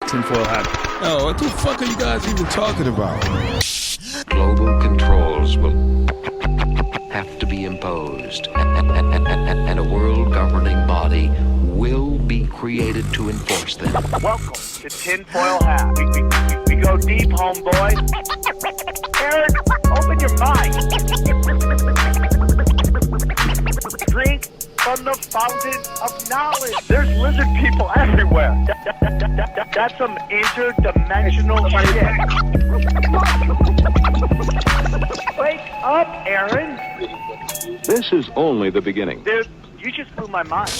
Tinfoil hat. Oh, what the fuck are you guys even talking about? Global controls will have to be imposed, and a world governing body will be created to enforce them. Welcome to Tinfoil Hat. We go deep, homeboy. Aaron, open your mind. Drink from the fountain of knowledge. There's lizard people everywhere. That's some interdimensional shit. Wake up, Aaron. This is only the beginning. Dude, you just blew my mind.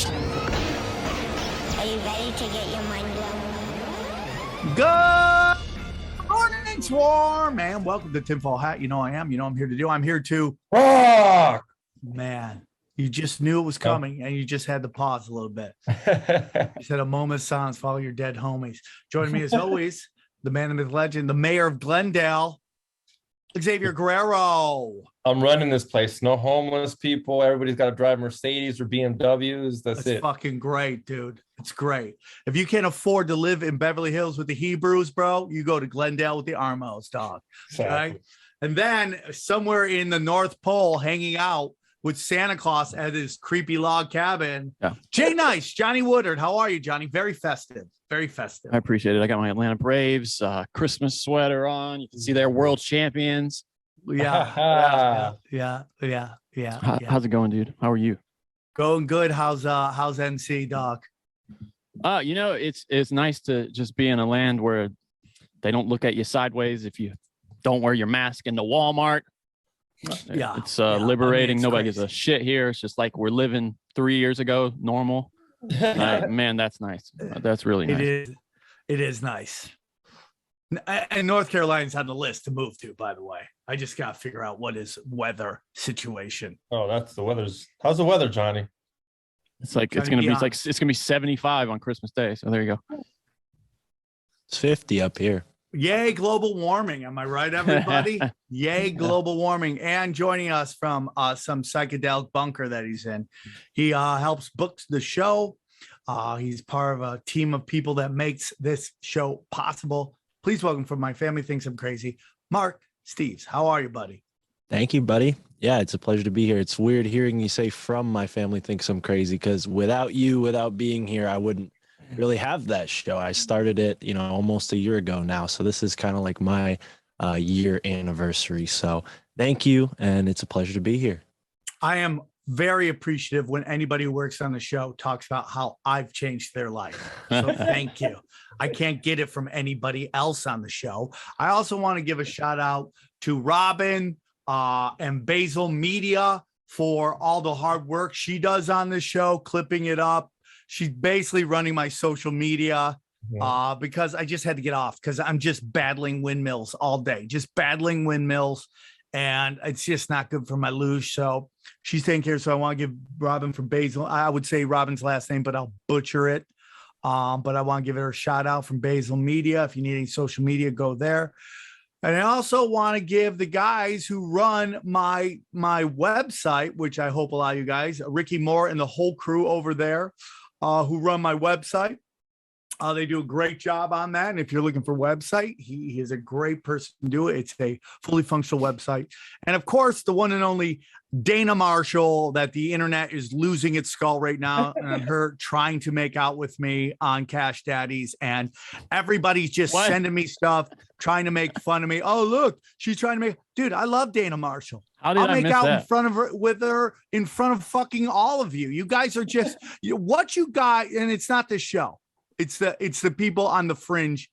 Are you ready to get your mind blown? Good morning, Swarm, and welcome to Tinfoil Hat. You know I am. You know I'm here to do. I'm here to Fuck! Man, you just knew it was coming, and you just had to pause a little bit. You said a moment of silence, follow your dead homies. Joining me as always, the man, the myth, legend, the mayor of Glendale, Xavier Guerrero. I'm running this place. No homeless people. Everybody's got to drive Mercedes or BMWs. That's it. Fucking great, dude. It's great. If you can't afford to live in Beverly Hills with the Hebrews, bro, you go to Glendale with the Armos, dog. Exactly. Okay? And then somewhere in the North Pole, hanging out with Santa Claus at his creepy log cabin. Yeah. Jay Nice, Johnny Woodard. How are you, Johnny? Very festive. Very festive. I appreciate it. I got my Atlanta Braves Christmas sweater on. You can see they're world champions. Yeah. How's it going, dude? How are you? Going good. How's NC, dog? You know, it's nice to just be in a land where they don't look at you sideways if you don't wear your mask into Walmart. Yeah. It's liberating. It's Nobody crazy. gives a shit here. It's just like we're living 3 years ago, normal. Man, that's nice. That's really nice. It is nice. And North Carolina's on the list to move to, by the way. I just got to figure out what is weather situation. Oh, that's the weather's. How's the weather, Johnny? It's like it's gonna be 75 on Christmas Day. So there you go. It's 50 up here. Yay, global warming. Am I right, everybody? Yay, global warming. And joining us from some psychedelic bunker that he's in. He helps book the show. He's part of a team of people that makes this show possible. Please welcome from My Family Thinks I'm Crazy, Mark Steeves. How are you, buddy? Thank you, buddy. Yeah, it's a pleasure to be here. It's weird hearing you say from My Family Thinks I'm Crazy, because without you, without being here, I wouldn't really have that show. I started it, almost a year ago now. So this is kind of like my year anniversary. So thank you. And it's a pleasure to be here. I am very appreciative when anybody who works on the show talks about how I've changed their life. So thank you. I can't get it from anybody else on the show. I also want to give a shout out to Robin and Basil Media for all the hard work she does on the show, clipping it up. She's basically running my social media because I just had to get off because I'm just battling windmills all day, just battling windmills. And it's just not good for my luge. So she's taking care. So I want to give Robin from Basil. I would say Robin's last name, but I'll butcher it. But I want to give her a shout out from Basil Media. If you need any social media, go there. And I also want to give the guys who run my website, which I hope a lot of you guys, Ricky Moore and the whole crew over there who run my website. They do a great job on that. And if you're looking for a website, he is a great person to do it. It's a fully functional website. And of course, the one and only Dana Marshall, that the internet is losing its skull right now, and her trying to make out with me on Cash Daddies. And everybody's just sending me stuff, trying to make fun of me. Oh, look, she's trying to make, dude, I love Dana Marshall. How did I'll I make miss out that? in front of her with her in front of fucking all of you. You guys are just what you got, and it's not the show. It's the people on the fringe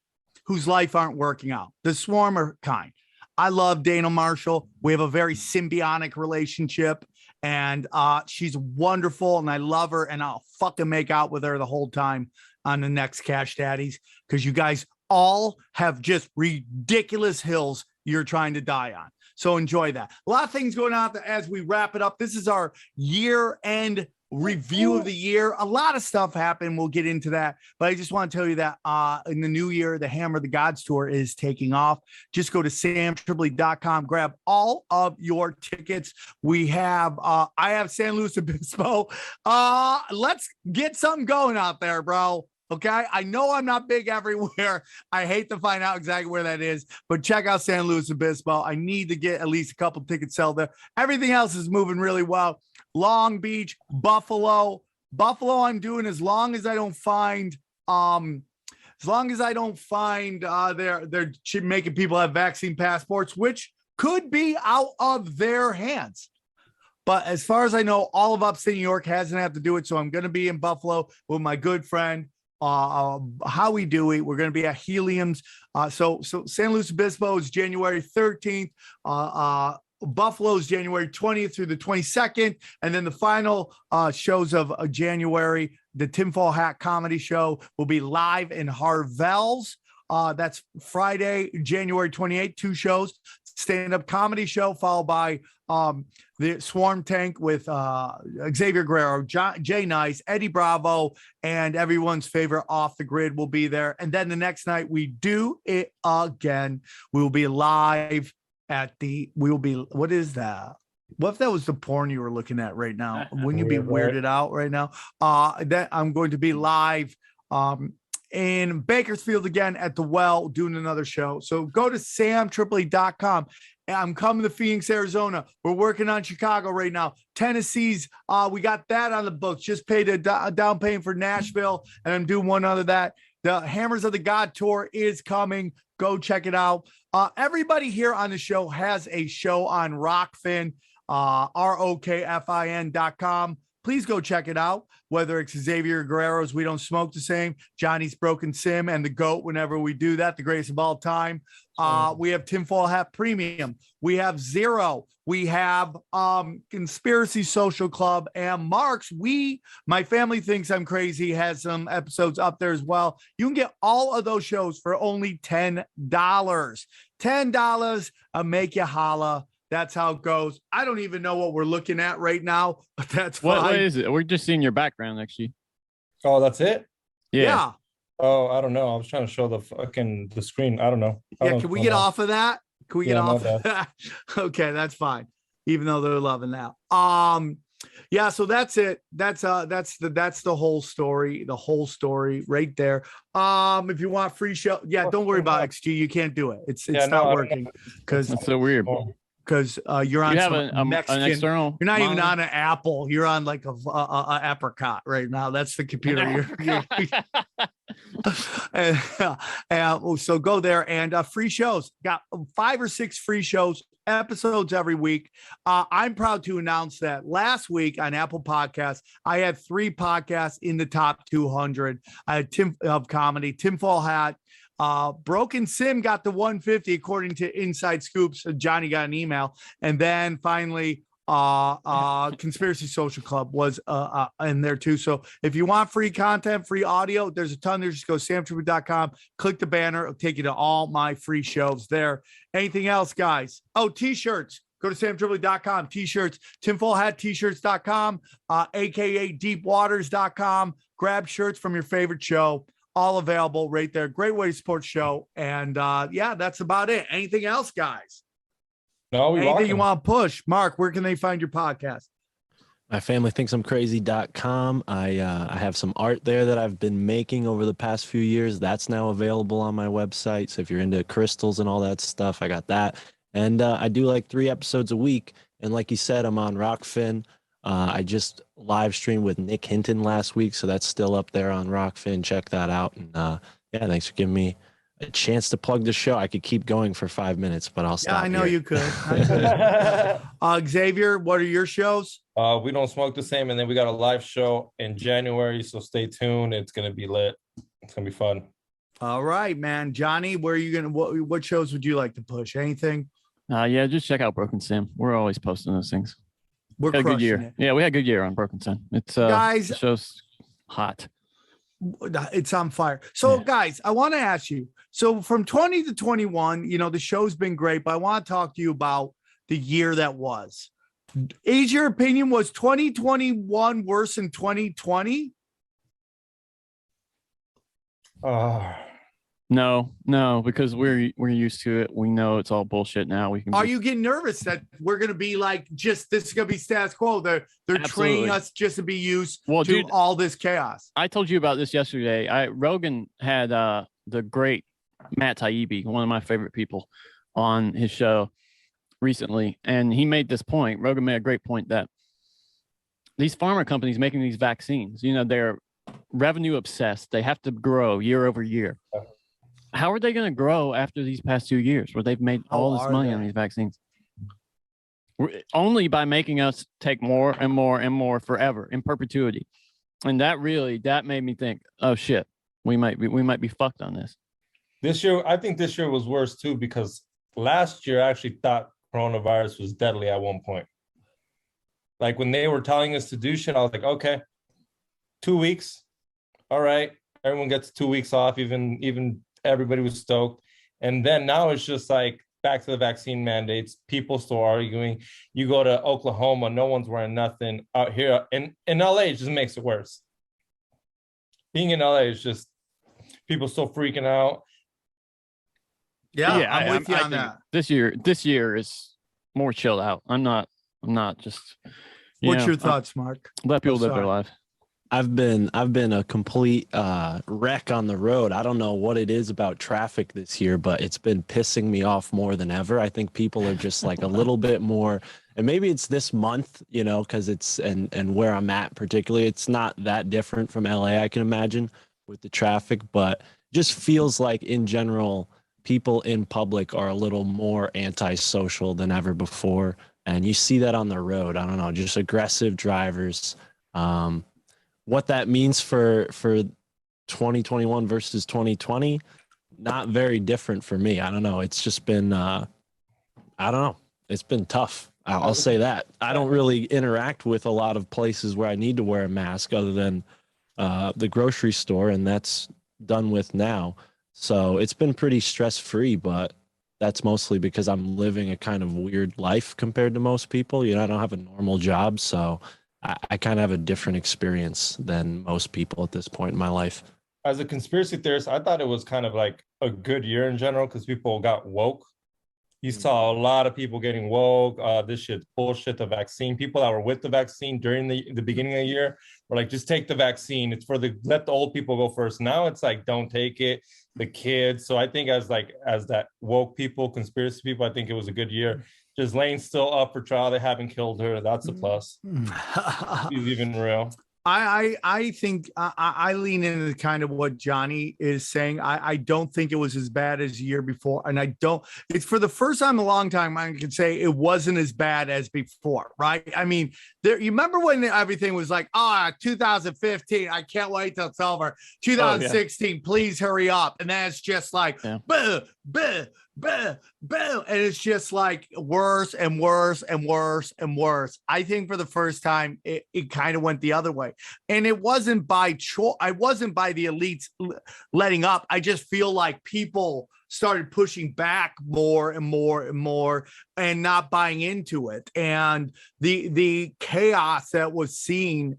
whose life aren't working out. The swarmer kind. I love Dana Marshall. We have a very symbiotic relationship, and she's wonderful, and I love her, and I'll fucking make out with her the whole time on the next Cash Daddies, because you guys all have just ridiculous hills you're trying to die on. So enjoy that. A lot of things going on as we wrap it up. This is our year-end review of the year. A lot of stuff happened. We'll get into that. But I just want to tell you that in the new year, the Hammer of the Gods tour is taking off. Just go to samtripoli.com, grab all of your tickets. We have, I have San Luis Obispo. Let's get something going out there, bro. Okay. I know I'm not big everywhere. I hate to find out exactly where that is, but check out San Luis Obispo. I need to get at least a couple tickets sold there. Everything else is moving really well. Long Beach, Buffalo. Buffalo, I'm doing as long as I don't find they're making people have vaccine passports, which could be out of their hands. But as far as I know, all of upstate New York hasn't had to do it. So I'm going to be in Buffalo with my good friend, Howie Dewey. We're going to be at Helium's. So San Luis Obispo is January 13th. Buffalo's January 20th through the 22nd. And then the final shows of January, the Tinfoil Hat Comedy Show will be live in Harvell's. That's Friday, January 28th, 2 shows. Stand-up comedy show followed by the Swarm Tank with Xavier Guerrero, Jay Nice, Eddie Bravo, and everyone's favorite Off the Grid will be there. And then the next night we do it again. We will be live what is that? What if that was the porn you were looking at right now? Wouldn't you be weirded out right now? That I'm going to be live in Bakersfield again at the Well doing another show. So go to samtripoli.com. I'm coming to Phoenix, Arizona. We're working on Chicago right now. Tennessee's, we got that on the books. Just paid a down payment for Nashville, and I'm doing one other that. The Hammers of the God tour is coming. Go check it out. Everybody here on the show has a show on Rockfin, ROKFIN.com. Please go check it out. Whether it's Xavier Guerrero's We Don't Smoke the Same, Johnny's Broken Sim, and the GOAT whenever we do that, the greatest of all time. We have Tinfoil Hat Premium. We have Zero. We have Conspiracy Social Club and Marks. My Family Thinks I'm Crazy has some episodes up there as well. You can get all of those shows for only $10. $10 will make you holla. That's how it goes. I don't even know what we're looking at right now, but that's fine. What is it? We're just seeing your background, actually. Oh, that's it? Yeah. Oh, I don't know. I was trying to show the screen. I don't know. Can we get off of that? Can we get off of that? Okay, that's fine. Even though they're loving that. Yeah, so that's it. That's the whole story. The whole story right there. If you want free show, don't worry about XG. You can't do it. It's not working because that's so weird. Because you're on an external. You're not even on an Apple. You're on like a apricot right now. That's the computer. So go there and free shows. Got 5 or 6 free shows, episodes every week. I'm proud to announce that last week on Apple Podcasts, I had 3 podcasts in the top 200. I had Comedy, Tinfoil Hat. Broken Sim got the 150 according to Inside Scoops. Johnny got an email, and then finally Conspiracy Social Club was in there too. So if you want free content, free audio, there's a ton there. Just go samtrooper.com, click the banner, it'll take you to all my free shows there. Anything else, guys? Oh, t-shirts. Go to samtripoli.com, t-shirts, tinfoilhattshirts.com, aka deepwaters.com. Grab shirts from your favorite show. All available right there. Great way to support the show. And that's about it. Anything else, guys? No, anything you want to push? Mark, where can they find your podcast? My family thinks I'm crazy.com. I have some art there that I've been making over the past few years. That's now available on my website. So if you're into crystals and all that stuff, I got that. And I do like 3 episodes a week. And like you said, I'm on Rockfin. I just live streamed with Nick Hinton last week, so that's still up there on Rockfin. Check that out. And thanks for giving me a chance to plug the show. I could keep going for 5 minutes, but I'll stop. I know you could. Xavier, what are your shows? We Don't Smoke the Same, and then we got a live show in January, so stay tuned. It's gonna be lit. It's gonna be fun. All right, man. Johnny, where are you gonna? What shows would you like to push? Anything? Just check out Broken Sim. We're always posting those things. We're had a good year. it. Yeah, we had a good year on Broken Sim. It's guys, the show's hot. It's on fire. So, guys, I want to ask you. So, from 20 to 21, the show's been great, but I want to talk to you about the year that was. Is your opinion, was 2021 worse than 2020? No, because we're used to it. We know it's all bullshit now. We can. Are you getting nervous that we're gonna be like just this is gonna be status quo? They're Absolutely. training us just to be used Well, to dude, all this chaos. I told you about this yesterday. Rogan had the great Matt Taibbi, one of my favorite people, on his show recently, and he made this point. Rogan made a great point that these pharma companies making these vaccines, they're revenue obsessed. They have to grow year over year. How are they going to grow after these past 2 years where they've made all this money on these vaccines? Only by making us take more and more and more forever in perpetuity. And that made me think, oh shit, we might be fucked on this. This year, I think this year was worse too, because last year I actually thought coronavirus was deadly at one point. Like when they were telling us to do shit, I was like, okay, 2 weeks. All right. Everyone gets 2 weeks off, even everybody was stoked. And then now it's just like back to the vaccine mandates. People still arguing. You go to Oklahoma, no one's wearing nothing. Out here in LA, it just makes it worse. Being in LA is just people still freaking out. Yeah, I'm with you on that. This year is more chilled out. I'm not just. What's your thoughts, Mark? Let people live their life. I've been a complete wreck on the road. I don't know what it is about traffic this year, but it's been pissing me off more than ever. I think people are just like a little bit more, and maybe it's this month, because it's and where I'm at particularly, it's not that different from LA, I can imagine, with the traffic, but just feels like in general, people in public are a little more antisocial than ever before. And you see that on the road. I don't know, just aggressive drivers. What that means for 2021 versus 2020, not very different for me. I don't know. It's just been, I don't know. It's been tough. I'll say that. I don't really interact with a lot of places where I need to wear a mask other than the grocery store, and that's done with now. So it's been pretty stress-free, but that's mostly because I'm living a kind of weird life compared to most people. I don't have a normal job, so I kind of have a different experience than most people at this point in my life. As a conspiracy theorist, I thought it was kind of like a good year in general because people got woke. You saw a lot of people getting woke. This shit's bullshit, the vaccine. People that were with the vaccine during the beginning of the year were like, just take the vaccine. It's let the old people go first. Now it's like, don't take it. The kids. So I think as that woke people, conspiracy people, I think it was a good year. Ghislaine's still up for trial. They haven't killed her. That's a plus. She's even real. I think I lean into kind of what Johnny is saying. I don't think it was as bad as the year before. And it's for the first time in a long time, I can say it wasn't as bad as before, right? I mean, you remember when everything was like, 2015, I can't wait till it's over. 2016, please hurry up. And then it's just like, buh, buh, buh, buh. And it's just like worse and worse and worse and worse. I think for the first time, it kind of went the other way. And it wasn't by choice. I wasn't by the elites letting up. I just feel like people started pushing back more and more and more and not buying into it. And the chaos that was seen,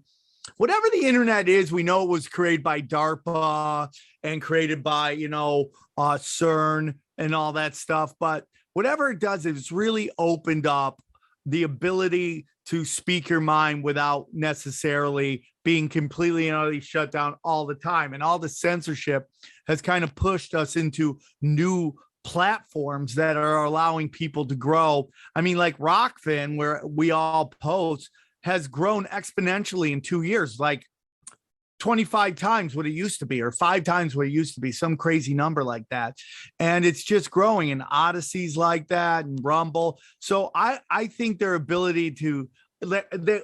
whatever the internet is, we know it was created by DARPA and created by, CERN and all that stuff. But whatever it does, it's really opened up the ability to speak your mind without necessarily being completely and utterly shut down all the time. And all the censorship has kind of pushed us into new platforms that are allowing people to grow. I mean, like Rockfin, where we all post, has grown exponentially in 2 years, like 25 times what it used to be, or 5 times what it used to be, some crazy number like that. And it's just growing, and Odyssey's like that, and Rumble. So I think their ability to,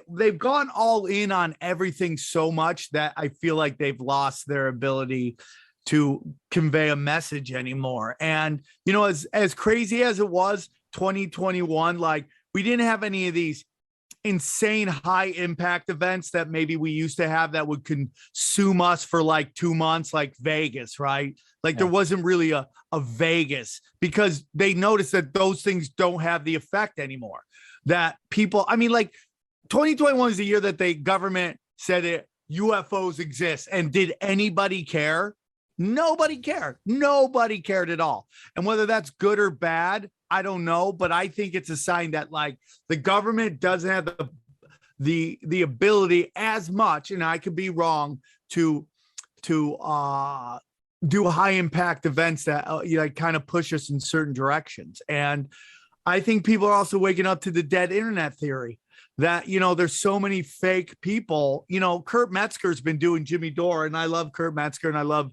they've gone all in on everything so much that I feel like they've lost their ability to convey a message anymore. And, as crazy as it was 2021, like we didn't have any of these insane high impact events that maybe we used to have that would consume us for like 2 months, like Vegas, right? Like there wasn't really a Vegas, because they noticed that those things don't have the effect anymore. That people, I mean, like 2021 is the year that the government said it, UFOs exist. And did anybody care? Nobody cared. Nobody cared at all. And whether that's good or bad, I don't know. But I think it's a sign that like the government doesn't have the ability as much, and I could be wrong, to do high impact events that kind of push us in certain directions. And I think people are also waking up to the dead internet theory that, there's so many fake people. Kurt Metzger's been doing Jimmy Dore, and I love Kurt Metzger and I love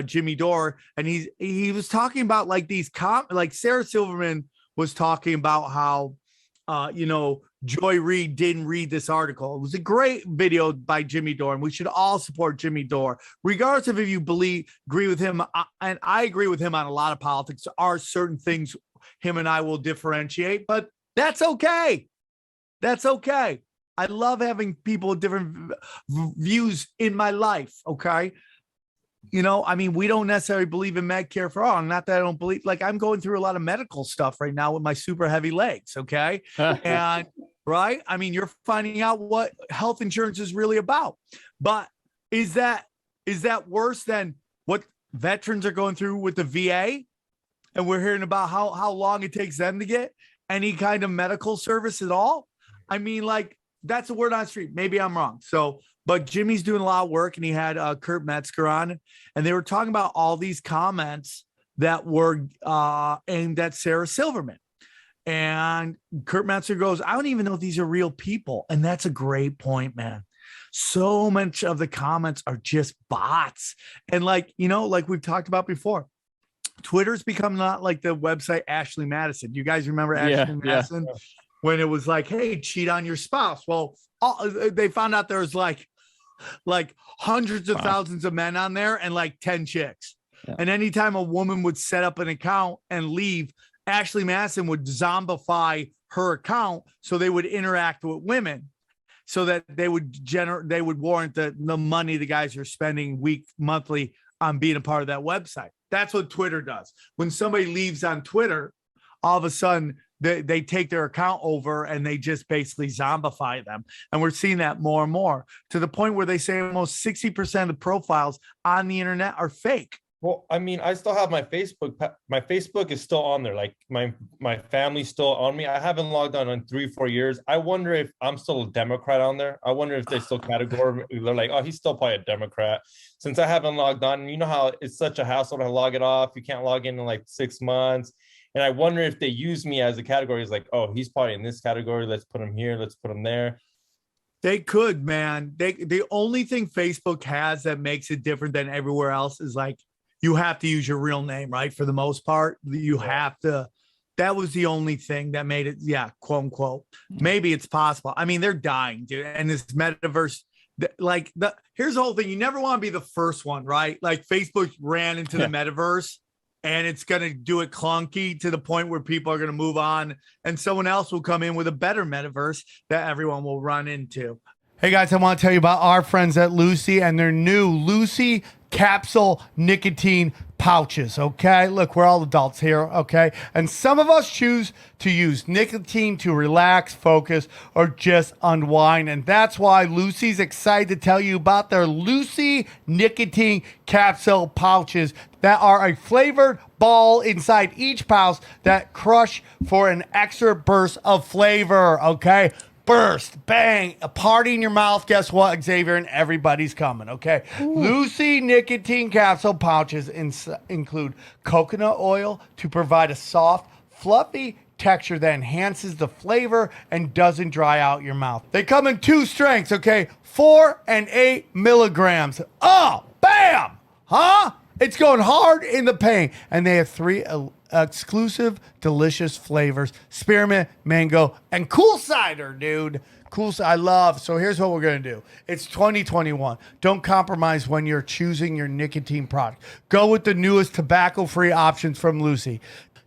Jimmy Dore. And he was talking about like these like Sarah Silverman was talking about how, Joy Reid didn't read this article. It was a great video by Jimmy Dore, and we should all support Jimmy Dore, regardless of if you agree with him. And I agree with him on a lot of politics. There are certain things him and I will differentiate, but that's okay. That's okay. I love having people with different views in my life. Okay. We don't necessarily believe in Medicare for all. Not that I don't believe, like I'm going through a lot of medical stuff right now with my super heavy legs. Okay. And right. You're finding out what health insurance is really about, but is that worse than what veterans are going through with the VA? And we're hearing about how long it takes them to get any kind of medical service at all. That's a word on the street. Maybe I'm wrong. But Jimmy's doing a lot of work, and he had Kurt Metzger on, and they were talking about all these comments that were aimed at Sarah Silverman. And Kurt Metzger goes, I don't even know if these are real people. And that's a great point, man. So much of the comments are just bots. And like we've talked about before, Twitter's become not like the website Ashley Madison. You guys remember Ashley Madison? Yeah. When it was like, hey, cheat on your spouse. Well, they found out there was like hundreds of thousands of men on there and like 10 chicks. Yeah. And anytime a woman would set up an account and leave, Ashley Madison would zombify her account so they would interact with women, so that they would warrant the money the guys are spending monthly on being a part of that website. That's what Twitter does. When somebody leaves on Twitter, all of a sudden they take their account over and they just basically zombify them. And we're seeing that more and more, to the point where they say almost 60% of the profiles on the internet are fake. Well, I still have my Facebook. My Facebook is still on there. Like my family's still on me. I haven't logged on in 3-4 years. I wonder if I'm still a Democrat on there. I wonder if they still categorize. They're like, oh, he's still probably a Democrat. Since I haven't logged on, you know how it's such a hassle to log it off. You can't log in like 6 months. And I wonder if they use me as a category. It's like, oh, he's probably in this category. Let's put him here. Let's put him there. They could, man. The only thing Facebook has that makes it different than everywhere else is like, you have to use your real name, right? For the most part, you have to. That was the only thing that made it, quote unquote. Maybe it's possible. They're dying, dude. And this metaverse, here's the whole thing. You never want to be the first one, right? Like Facebook ran into the metaverse, and it's going to do it clunky to the point where people are going to move on, and someone else will come in with a better metaverse that everyone will run into. Hey guys, I want to tell you about our friends at Lucy and their new Lucy capsule nicotine pouches. Okay, look, we're all adults here. Okay, and some of us choose to use nicotine to relax, focus, or just unwind, and that's why Lucy's excited to tell you about their Lucy nicotine capsule pouches that are a flavored ball inside each pouch that crush for an extra burst of flavor. Okay, burst, bang, a party in your mouth. Guess what, Xavier, and everybody's coming, okay? Ooh. Lucy nicotine capsule pouches include coconut oil to provide a soft, fluffy texture that enhances the flavor and doesn't dry out your mouth. They come in 2 strengths, okay? 4 and 8 milligrams. Oh, bam! Huh? It's going hard in the paint. And they have 3 exclusive, delicious flavors: spearmint, mango, and cool cider, dude. Cool cider, I love. So here's what we're going to do. It's 2021. Don't compromise when you're choosing your nicotine product. Go with the newest tobacco-free options from Lucy.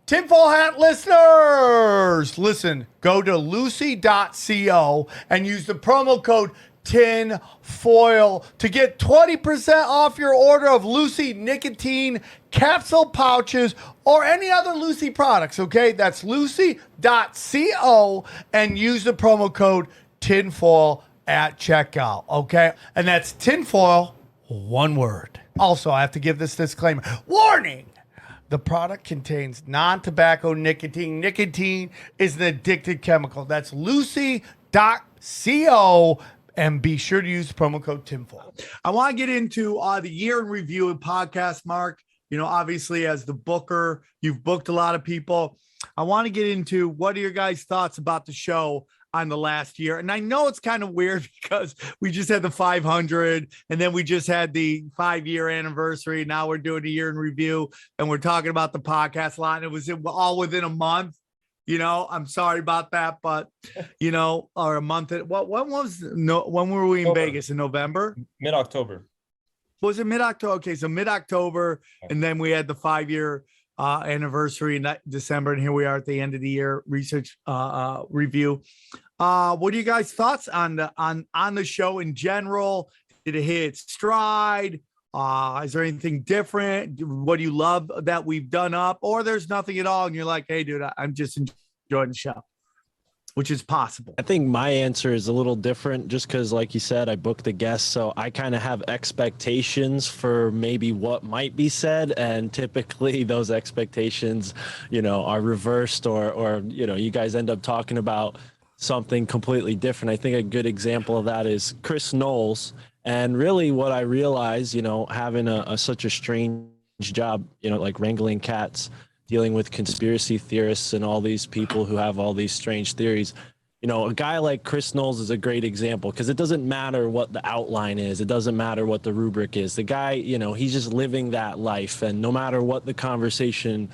Tinfoil Hat listeners, listen, go to lucy.co and use the promo code TINFOIL to get 20% off your order of Lucy nicotine capsule pouches or any other Lucy products, okay? That's lucy.co and use the promo code TINFOIL at checkout, okay? And that's tinfoil, one word. Also, I have to give this disclaimer. Warning! The product contains non-tobacco nicotine. Nicotine is an addictive chemical. That's lucy.co. And be sure to use promo code TINFOIL. I want to get into the year in review and podcast, Mark. You know, obviously, as the booker, you've booked a lot of people. I want to get into what are your guys' thoughts about the show on the last year. And I know it's kind of weird because we just had the 500 and then we just had the 5-year anniversary. Now we're doing a year in review and we're talking about the podcast a lot. And it was all within a month. You know, I'm sorry about that, but you know, or a month. When were we in October. Vegas? In November? Mid-October. Was it mid-October? Okay, so mid-October, and then we had the 5-year anniversary in December, and here we are at the end of the year research review. What are you guys' thoughts on the show in general? Did it hit its stride? Is there anything different? What do you love that we've done up, or there's nothing at all, and you're like, hey, dude, I'm just enjoying the show, which is possible. I think my answer is a little different just because, like you said, I booked the guests. So I kind of have expectations for maybe what might be said. And typically those expectations, you know, are reversed or, you know, you guys end up talking about something completely different. I think a good example of that is Chris Knowles. And really what I realized, you know, having such a strange job, you know, like wrangling cats, dealing with conspiracy theorists and all these people who have all these strange theories. You know, a guy like Chris Knowles is a great example because it doesn't matter what the outline is. It doesn't matter what the rubric is. The guy, you know, he's just living that life. And no matter what the conversation,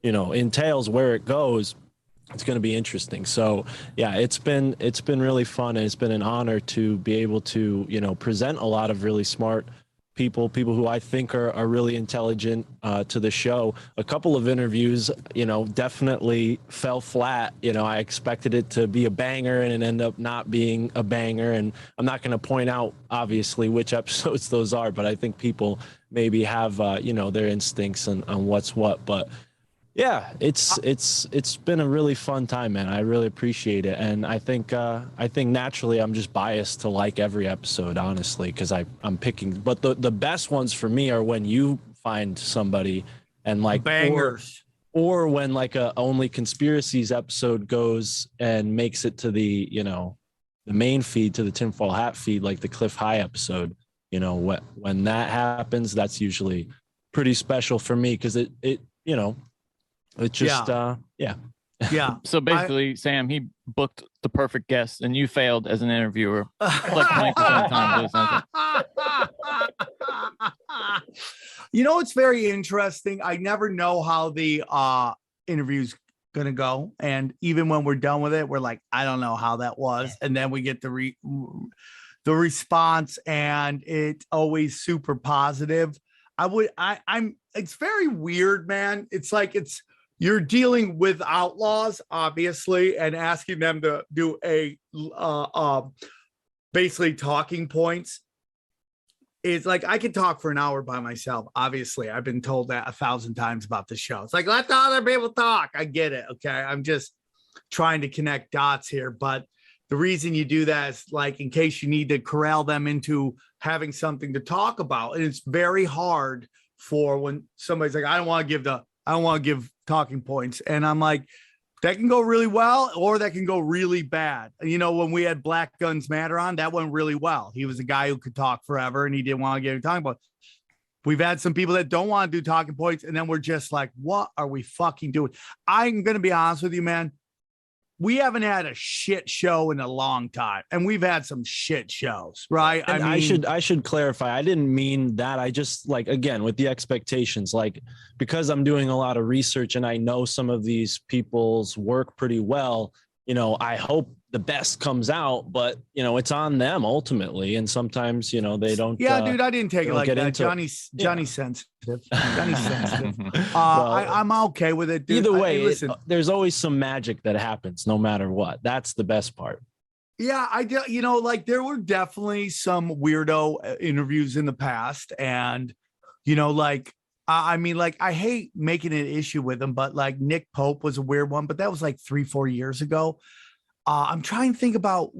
you know, entails, where it goes, it's going to be interesting. So yeah, it's been really fun. And it's been an honor to be able to, you know, present a lot of really smart people who I think are really intelligent to the show. A couple of interviews, you know, definitely fell flat. You know, I expected it to be a banger and it ended up not being a banger. And I'm not going to point out obviously which episodes those are, but I think people maybe have, you know, their instincts on what's what. But yeah, it's been a really fun time, man. I really appreciate it, and I think naturally I'm just biased to like every episode, honestly, because I'm picking. But the best ones for me are when you find somebody and like bangers, or when like a Only Conspiracies episode goes and makes it to the, you know, the main feed, to the Tinfoil Hat feed, like the Cliff High episode. You know, when that happens, that's usually pretty special for me because it you know. It's just, yeah. So basically, Sam, he booked the perfect guest, and you failed as an interviewer. Like 20% of the time, it was you know, it's very interesting. I never know how the interview's gonna go, and even when we're done with it, we're like, I don't know how that was, and then we get the response, and it's always super positive. It's very weird, man. It's like you're dealing with outlaws, obviously, and asking them to do a basically talking points. It's like I could talk for an hour by myself. Obviously, I've been told that 1,000 times about the show. It's like, let the other people talk. I get it. Okay. I'm just trying to connect dots here. But the reason you do that is like in case you need to corral them into having something to talk about. And it's very hard for when somebody's like, I don't want to give talking points. And I'm like, that can go really well, or that can go really bad. You know, when we had Black Guns Matter on, that went really well. He was a guy who could talk forever and he didn't want to get talking about. We've had some people that don't want to do talking points. And then we're just like, what are we fucking doing? I'm going to be honest with you, man. We haven't had a shit show in a long time, and we've had some shit shows, right? And I should clarify. I didn't mean that. I just, like, again, with the expectations, like, because I'm doing a lot of research and I know some of these people's work pretty well, you know, I hope the best comes out, but you know, it's on them ultimately. And sometimes, you know, they don't. Yeah, dude, I didn't take it like that. Johnny's sensitive. Johnny's sensitive. I'm okay with it, dude. Either way, listen, there's always some magic that happens no matter what. That's the best part. Yeah, I do. You know, like there were definitely some weirdo interviews in the past, and you know, like I mean, like I hate making an issue with them, but like Nick Pope was a weird one, but that was like 3-4 years ago. I'm trying to think about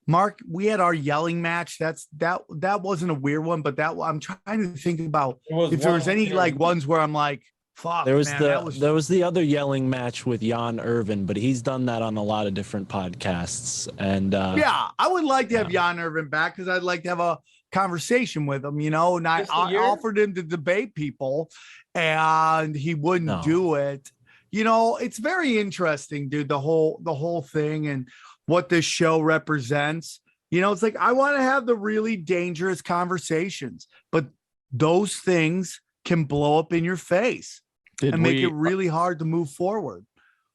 Mark, we had our yelling match. That wasn't a weird one, but I'm trying to think about if there was any like ones where I'm like, fuck. There was man, there was the other yelling match with Jan Irvin, but he's done that on a lot of different podcasts. And yeah, I would like to have Jan Irvin back because I'd like to have a conversation with him, and I offered him to debate people and he wouldn't do it. It's very interesting, dude, the whole thing and what this show represents. It's like I want to have the really dangerous conversations, but those things can blow up in your face and make it really hard to move forward.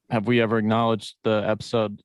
Have we ever acknowledged the episode?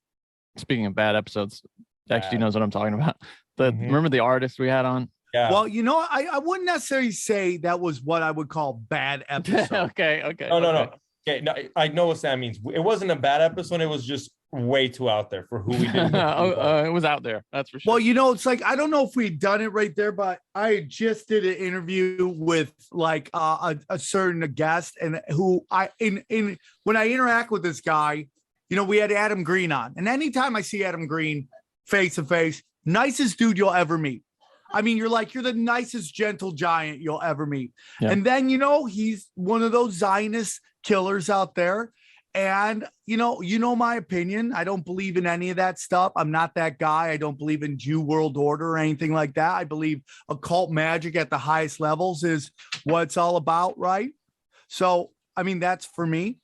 Speaking of bad episodes, XG knows what I'm talking about. Remember the artist we had on? Yeah. Well, I wouldn't necessarily say that was what I would call bad episode. Okay. No. Okay, no, I know what that means. It wasn't a bad episode. It was just way too out there for who we did. It was out there. That's for sure. Well, it's like, I don't know if we'd done it right there, but I just did an interview with like a certain guest, and who when I interact with this guy, we had Adam Green on, and anytime I see Adam Green face to face, nicest dude you'll ever meet. I mean, you're the nicest gentle giant you'll ever meet. Yeah. And then, he's one of those Zionist killers out there. And, my opinion, I don't believe in any of that stuff. I'm not that guy. I don't believe in Jew world order or anything like that. I believe occult magic at the highest levels is what it's all about. Right. So, I mean, that's for me.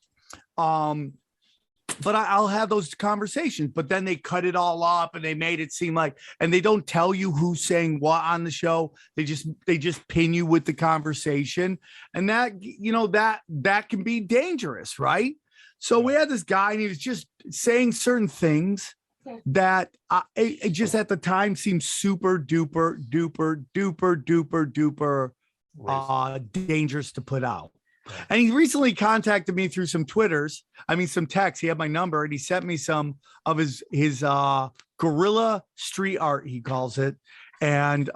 But I'll have those conversations, but then they cut it all up and they made it seem like, and they don't tell you who's saying what on the show. They just pin you with the conversation, and that, that can be dangerous. Right. So we had this guy and he was just saying certain things that it just at the time seemed super duper dangerous to put out. And he recently contacted me through some some texts. He had my number and he sent me some of his guerrilla street art, he calls it. And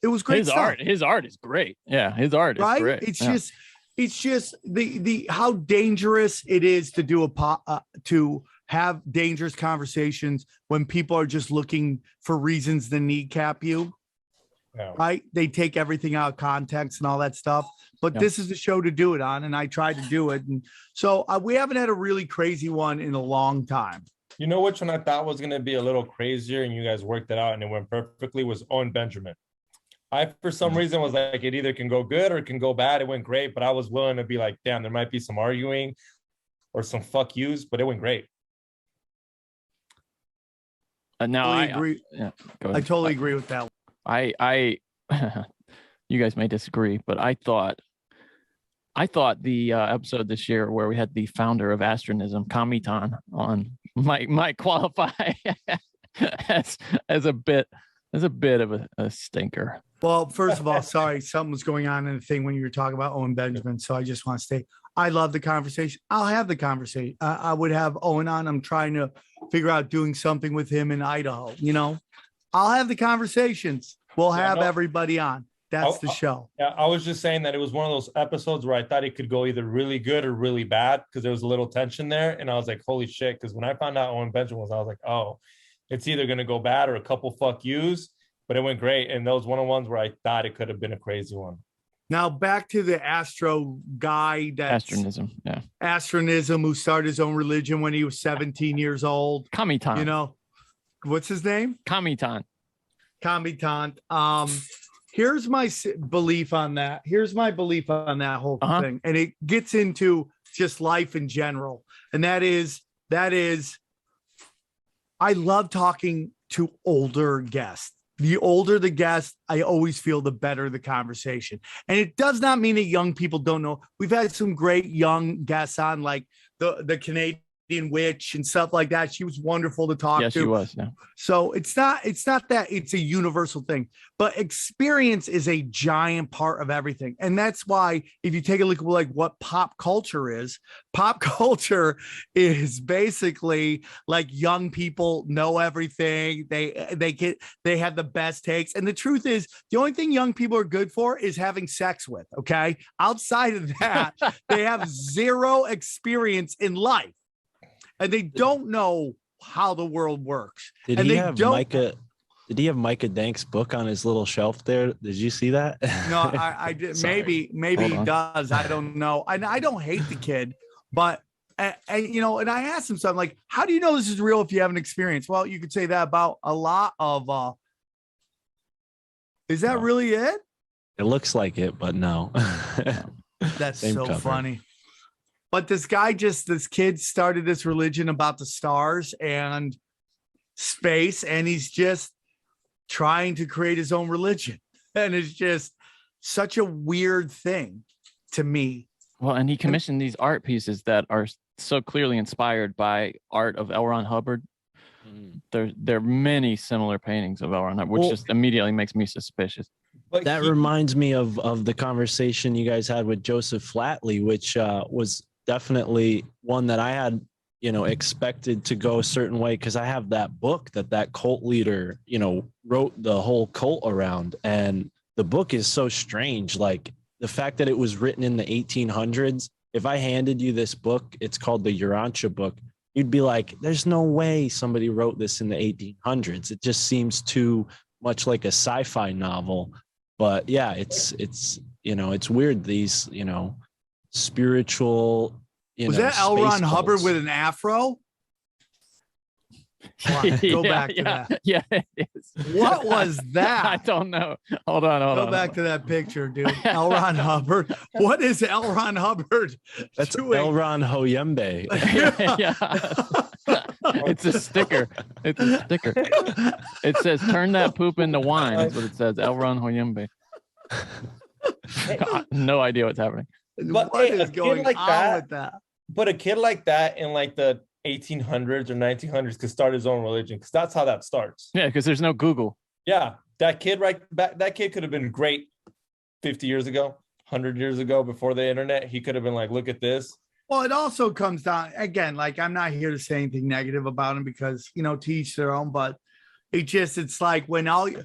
it was great. His art is great. Yeah, his art is great. It's just the how dangerous it is to do to have dangerous conversations when people are just looking for reasons to kneecap you. Yeah. Right? They take everything out of context and all that stuff. But this is the show to do it on, and I tried to do it. And so we haven't had a really crazy one in a long time. You know which one I thought was going to be a little crazier, and you guys worked it out, and it went perfectly, was Owen Benjamin. I, for some reason, was like, it either can go good or it can go bad. It went great, but I was willing to be like, damn, there might be some arguing or some fuck yous, but it went great. Now I agree. I totally agree with that. I you guys may disagree, but I thought the episode this year where we had the founder of Astronism, Kamitan, on might qualify as a bit of a stinker. Well, first of all, sorry, something was going on in the thing when you were talking about Owen Benjamin. So I just want to say I love the conversation. I'll have the conversation. I would have Owen on. I'm trying to figure out doing something with him in Idaho. I'll have the conversations. We'll have everybody on. That's the show. Yeah, I was just saying that it was one of those episodes where I thought it could go either really good or really bad because there was a little tension there. And I was like, holy shit. Because when I found out Owen Benjamin was, I was like, oh, it's either going to go bad or a couple fuck yous. But it went great. And that was one of the ones where I thought it could have been a crazy one. Now back to the Astro guy. Astronism. Yeah. Astronism, who started his own religion when he was 17 years old. Kamitan. What's his name? Kamitan. Here's my belief on that. Here's my belief on that whole thing. And it gets into just life in general. And that is, I love talking to older guests. The older the guest, I always feel the better the conversation. And it does not mean that young people don't know. We've had some great young guests on, like the Canadian witch and stuff like that. She was wonderful to talk to. Yes, she was. Yeah. So it's not that it's a universal thing, but experience is a giant part of everything. And that's why if you take a look at like what pop culture is basically like young people know everything. They have the best takes. And the truth is the only thing young people are good for is having sex with. Okay. Outside of that, they have zero experience in life. And they don't know how the world works. Did he have Micah Did he have Micah Dank's book on his little shelf there? Did you see that? No, I did. Sorry. Maybe Hold he on. does. I don't know. And I don't hate the kid, but and I asked him something like, how do you know this is real if you haven't experienced? Well, you could say that about a lot of is that No. really it? It looks like it, but no. That's Same so cover. funny. But this kid started this religion about the stars and space, and he's just trying to create his own religion. And it's just such a weird thing to me. Well, and he commissioned these art pieces that are so clearly inspired by art of L. Ron Hubbard. There are many similar paintings of L. Ron Hubbard, which Well- just immediately makes me suspicious. But That reminds me of the conversation you guys had with Joseph Flatley, which was definitely one that I had, expected to go a certain way, because I have that book that cult leader, wrote the whole cult around. And the book is so strange. Like the fact that it was written in the 1800s. If I handed you this book, it's called the Urantia book, you'd be like, there's no way somebody wrote this in the 1800s. It just seems too much like a sci-fi novel. But yeah, it's weird. These, spiritual, Was that L. Ron space Hubbard cults. with an afro? Go back to that. Yeah, it is. What was I that? don't know. Hold on. Go back to that picture, dude. L. Ron Hubbard. What is L. Ron Hubbard That's doing? El Ron Hoyembe. Yeah. It's a sticker. It's a sticker. It says "Turn that poop into wine." That's what it says. El Ron Hoyembe. No idea what's happening. But, What hey, a is kid going like on that- with that? But a kid like that in like the 1800s or 1900s could start his own religion, because that's how that starts. Yeah, because there's no Google. Yeah, that kid that kid could have been great 50 years ago, 100 years ago, before the internet. He could have been like, look at this. Well, it also comes down again, like I'm not here to say anything negative about him, because to each their own, but it's like when I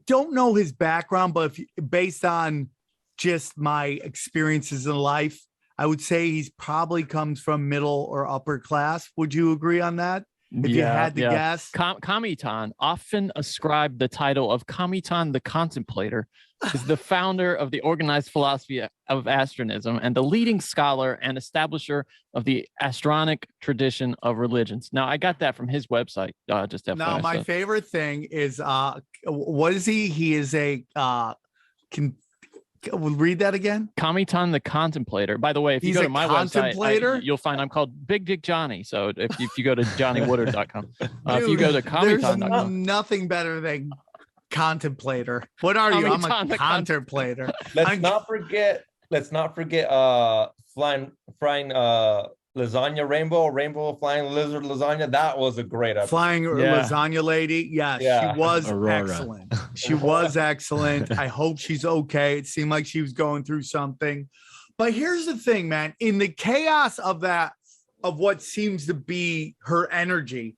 don't know his background, but based on just my experiences in life, I would say he's probably comes from middle or upper class. Would you agree on that? If you had to guess. Komitan, often ascribed the title of Komitan the Contemplator, is the founder of the organized philosophy of astronomism and the leading scholar and establisher of the astronic tradition of religions. Now, I got that from his website. Just FYI. Now, my favorite thing is what is he? He is a we'll read that again. Komitan the Contemplator. By the way, if you He's go a to my contemplator? website, you'll find I'm called Big Dick Johnny. So if you go to johnnywoodard.com, if you Dude, go to there's Komitan.com, nothing better than contemplator. What are you? I'm a Komitan the contemplator. Let's not forget frying lasagna rainbow flying lizard lasagna. That was a great episode. Flying Yeah. lasagna lady. Yeah, Yeah. she was Aurora. excellent. She was excellent. I hope she's okay. It seemed like she was going through something. But here's the thing, man. In the chaos of what seems to be her energy,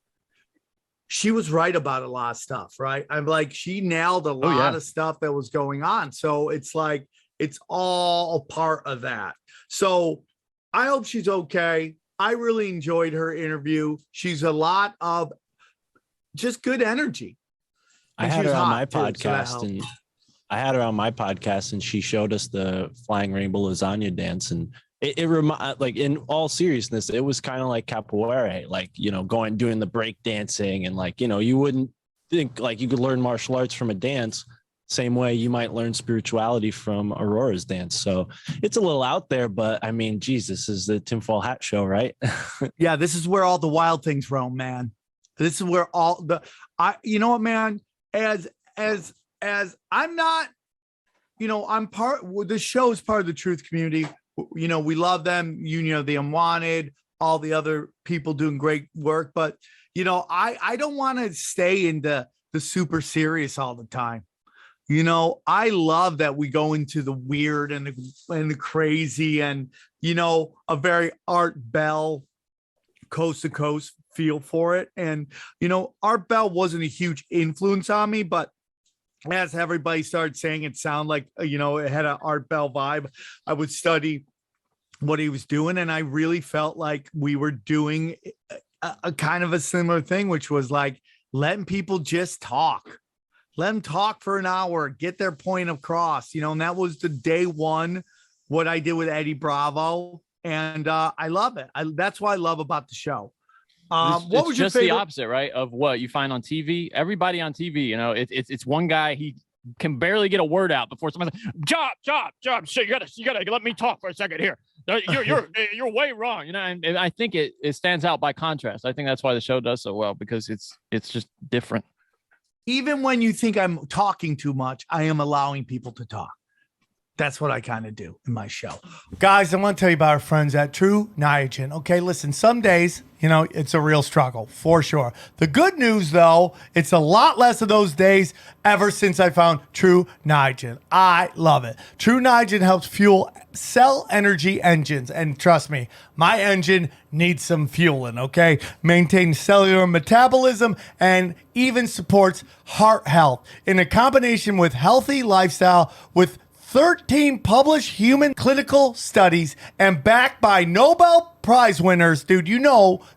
she was right about a lot of stuff, right? I'm like, she nailed a lot of stuff that was going on. So it's like, it's all a part of that. So I hope she's okay. I really enjoyed her interview. She's a lot of just good energy. I And she had was her on my hot, too, so that podcast, helped. and I had her on my podcast, and she showed us the flying rainbow lasagna dance, and it like, in all seriousness, it was kind of like capoeira, like doing the break dancing, and like you wouldn't think like you could learn martial arts from a dance. Same way you might learn spirituality from Aurora's dance. So it's a little out there, but I mean, Jesus, is the tinfoil hat show, right? Yeah, this is where all the wild things roam, man. This is where you know what, man, as I'm not, I'm the show is part of the truth community. We love them, the Unwanted, all the other people doing great work, but I don't want to stay in the super serious all the time. I love that we go into the weird and the crazy and, a very Art Bell coast to coast feel for it. And, Art Bell wasn't a huge influence on me, but as everybody started saying, it sounded like, it had an Art Bell vibe. I would study what he was doing. And I really felt like we were doing a kind of a similar thing, which was like letting people just talk. Let them talk for an hour, get their point across, and that was the day one, what I did with Eddie Bravo. And I love it. That's what I love about the show. What was your just favorite? the opposite, right? Of what you find on TV. Everybody on TV, it's one guy. He can barely get a word out before someone says, job. So you gotta let me talk for a second here. You're way wrong, And I think it stands out by contrast. I think that's why the show does so well, because it's just different. Even when you think I'm talking too much, I am allowing people to talk. That's what I kind of do in my show. Guys, I want to tell you about our friends at True Niagen. Okay, listen, some days, it's a real struggle for sure. The good news, though, it's a lot less of those days ever since I found True Niagen. I love it. True Niagen helps fuel cell energy engines. And trust me, my engine needs some fueling, okay? Maintains cellular metabolism and even supports heart health in a combination with healthy lifestyle with 13 published human clinical studies and backed by Nobel Prize winners. Dude,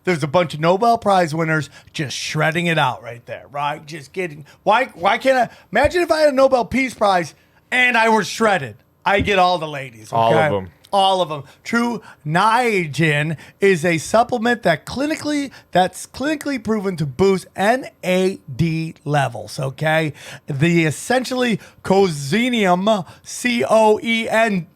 there's a bunch of Nobel Prize winners just shredding it out right there, right? Just kidding. Why can't I? Imagine if I had a Nobel Peace Prize and I were shredded. I get all the ladies, okay? All of them. All of them. True Niagen is a supplement that's clinically proven to boost NAD levels, okay? The essentially coenzym, COENZYME,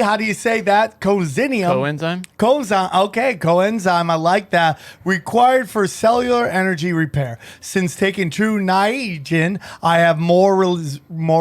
how do you say that? Coenzym. Coenzyme, I like that. Required for cellular energy repair. Since taking True Niagen, I have more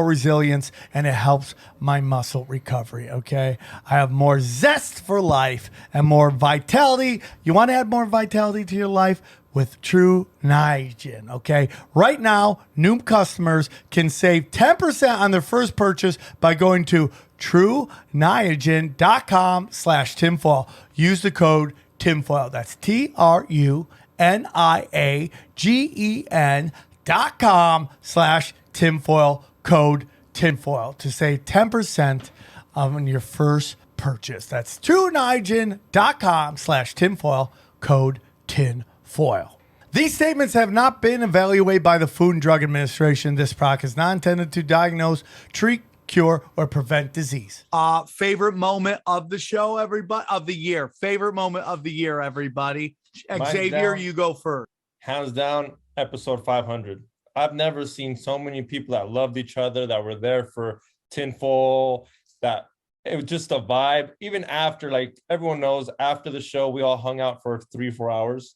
resilience and it helps my muscle recovery, okay? I have more zest for life and more vitality. You want to add more vitality to your life? With True Niagen, okay? Right now, new customers can save 10% on their first purchase by going to TrueNiagen.com/tinfoil. Use the code tinfoil. That's TRUNIAGEN.com/tinfoil, code tinfoil to save 10% on your first purchase. That's TrueNiagen.com/tinfoil, code tinfoil. These statements have not been evaluated by the Food and Drug Administration. This product is not intended to diagnose, treat, cure, or prevent disease. Favorite moment of the show, everybody, of the year. Favorite moment of the year, everybody. Xavier, you go first. Hands down, episode 500. I've never seen so many people that loved each other, that were there for tinfoil, that it was just a vibe. Even after, like everyone knows, after the show, we all hung out for 3-4 hours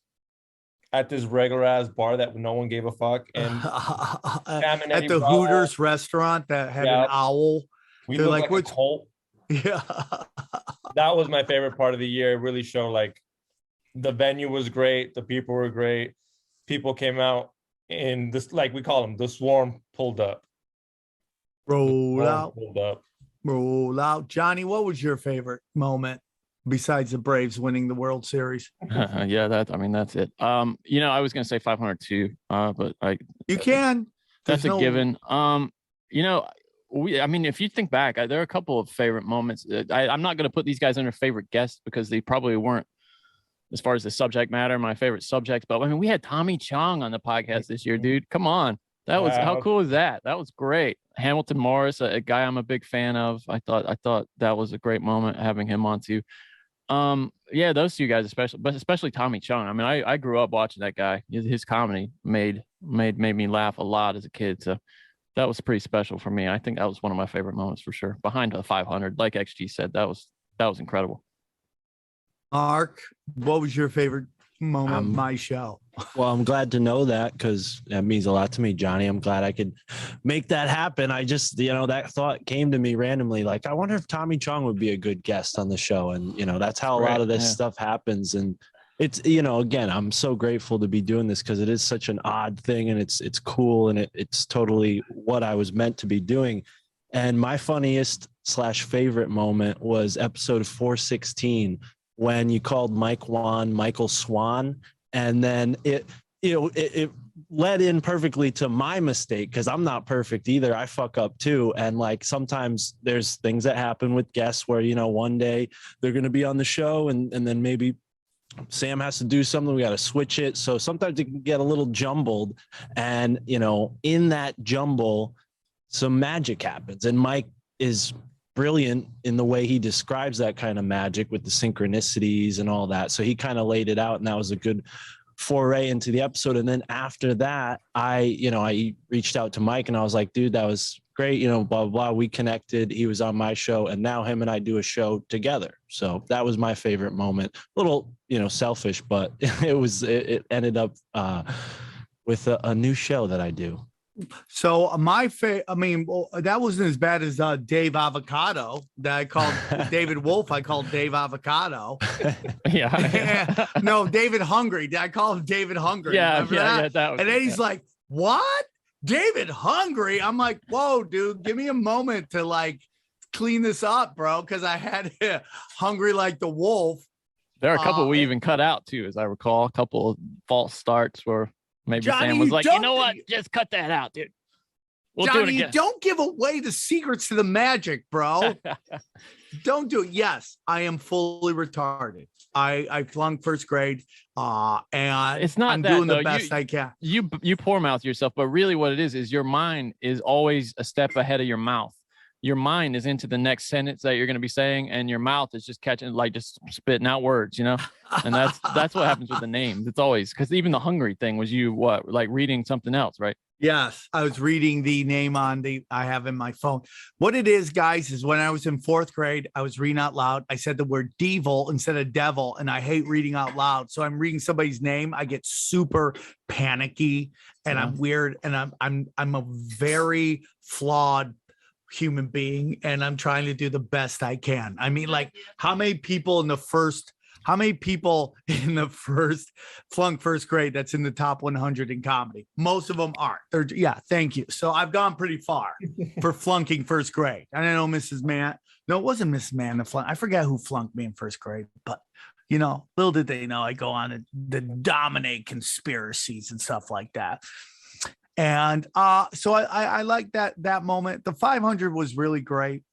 at this regular ass bar that no one gave a fuck. And at the Hooters restaurant that had an owl. We looked like a cult. Yeah. That was my favorite part of the year. It really showed, like, the venue was great. The people were great. People came out in this, like we call them, the swarm pulled up. Roll out. Pulled up. Roll out. Johnny, what was your favorite moment besides the Braves winning the World Series? Yeah, that's it. I was gonna say 502, but you can. That's a given. If you think back, there are a couple of favorite moments. I'm not gonna put these guys under favorite guests because they probably weren't, as far as the subject matter, my favorite subjects. But we had Tommy Chong on the podcast this year, dude. Come on. That was, how cool is that? That was great. Hamilton Morris, a guy I'm a big fan of. I thought that was a great moment having him on too. Yeah, those two guys especially Tommy Chong. I grew up watching that guy. His comedy made me laugh a lot as a kid. So that was pretty special for me. I think that was one of my favorite moments for sure. Behind the 500, like XG said, that was incredible. Mark, what was your favorite moment of my show? Well, I'm glad to know that, because that means a lot to me, Johnny. I'm glad I could make that happen. I just, that thought came to me randomly. Like, I wonder if Tommy Chong would be a good guest on the show. And, that's how a lot of this stuff happens. And it's, again, I'm so grateful to be doing this because it is such an odd thing, and it's cool, and it's totally what I was meant to be doing. And my funniest / favorite moment was episode 416, when you called Mike Wan Michael Swan, and then it led in perfectly to my mistake, because I'm not perfect either. I fuck up too. And like, sometimes there's things that happen with guests where, one day they're going to be on the show and then maybe Sam has to do something. We got to switch it. So sometimes it can get a little jumbled. And, you know, in that jumble, some magic happens. And Mike is brilliant in the way he describes that kind of magic with the synchronicities and all that. So he kind of laid it out, and that was a good foray into the episode. And then after that, I reached out to Mike and I was like, dude, that was great. You know, blah, blah, blah. We connected. He was on my show, and now him and I do a show together. So that was my favorite moment. A little, you know, selfish, but it ended up with a new show that I do. So that wasn't as bad as Dave Avocado that I called David Wolf. I called Dave Avocado. Yeah. No, David Hungry. Did I call him David Hungry? Yeah. Remember that? That was, and then he's like, what? David Hungry? I'm like, whoa, dude, give me a moment to like clean this up, bro. Cause I had Hungry like the wolf. there are a couple we even cut out too, as I recall, a couple of false starts where maybe Johnny, Sam was like, you know what? you- Just cut that out, dude. We'll do Johnny, it you again. don't give away the secrets to the magic, bro. Don't do it. Yes, I am fully retarded. I flunked first grade, and It's not I'm that, doing the though. best I can. You poor mouth yourself, but really what it is your mind is always a step ahead of your mouth. Your mind is into the next sentence that you're going to be saying, and your mouth is just catching, like just spitting out words, you know. And that's what happens with the names. It's always, because even the Hungry thing was you like reading something else, right? Yes, I was reading the name I have in my phone. What it is, guys, is when I was in fourth grade, I was reading out loud. I said the word devil instead of devil, and I hate reading out loud. So I'm reading somebody's name. I get super panicky, and I'm weird, and I'm a very flawed human being, and I'm trying to do the best I can. I mean, like, how many people in the first flunk first grade that's in the top 100 in comedy? Most of them aren't. Thank you. So I've gone pretty far for flunking first grade. I don't know Mrs. Mann. No, it wasn't Mrs. Mann that flunked. I forget who flunked me in first grade, but you know, little did they know I go on to dominate conspiracies and stuff like that. And so I like that moment. The 500 was really great.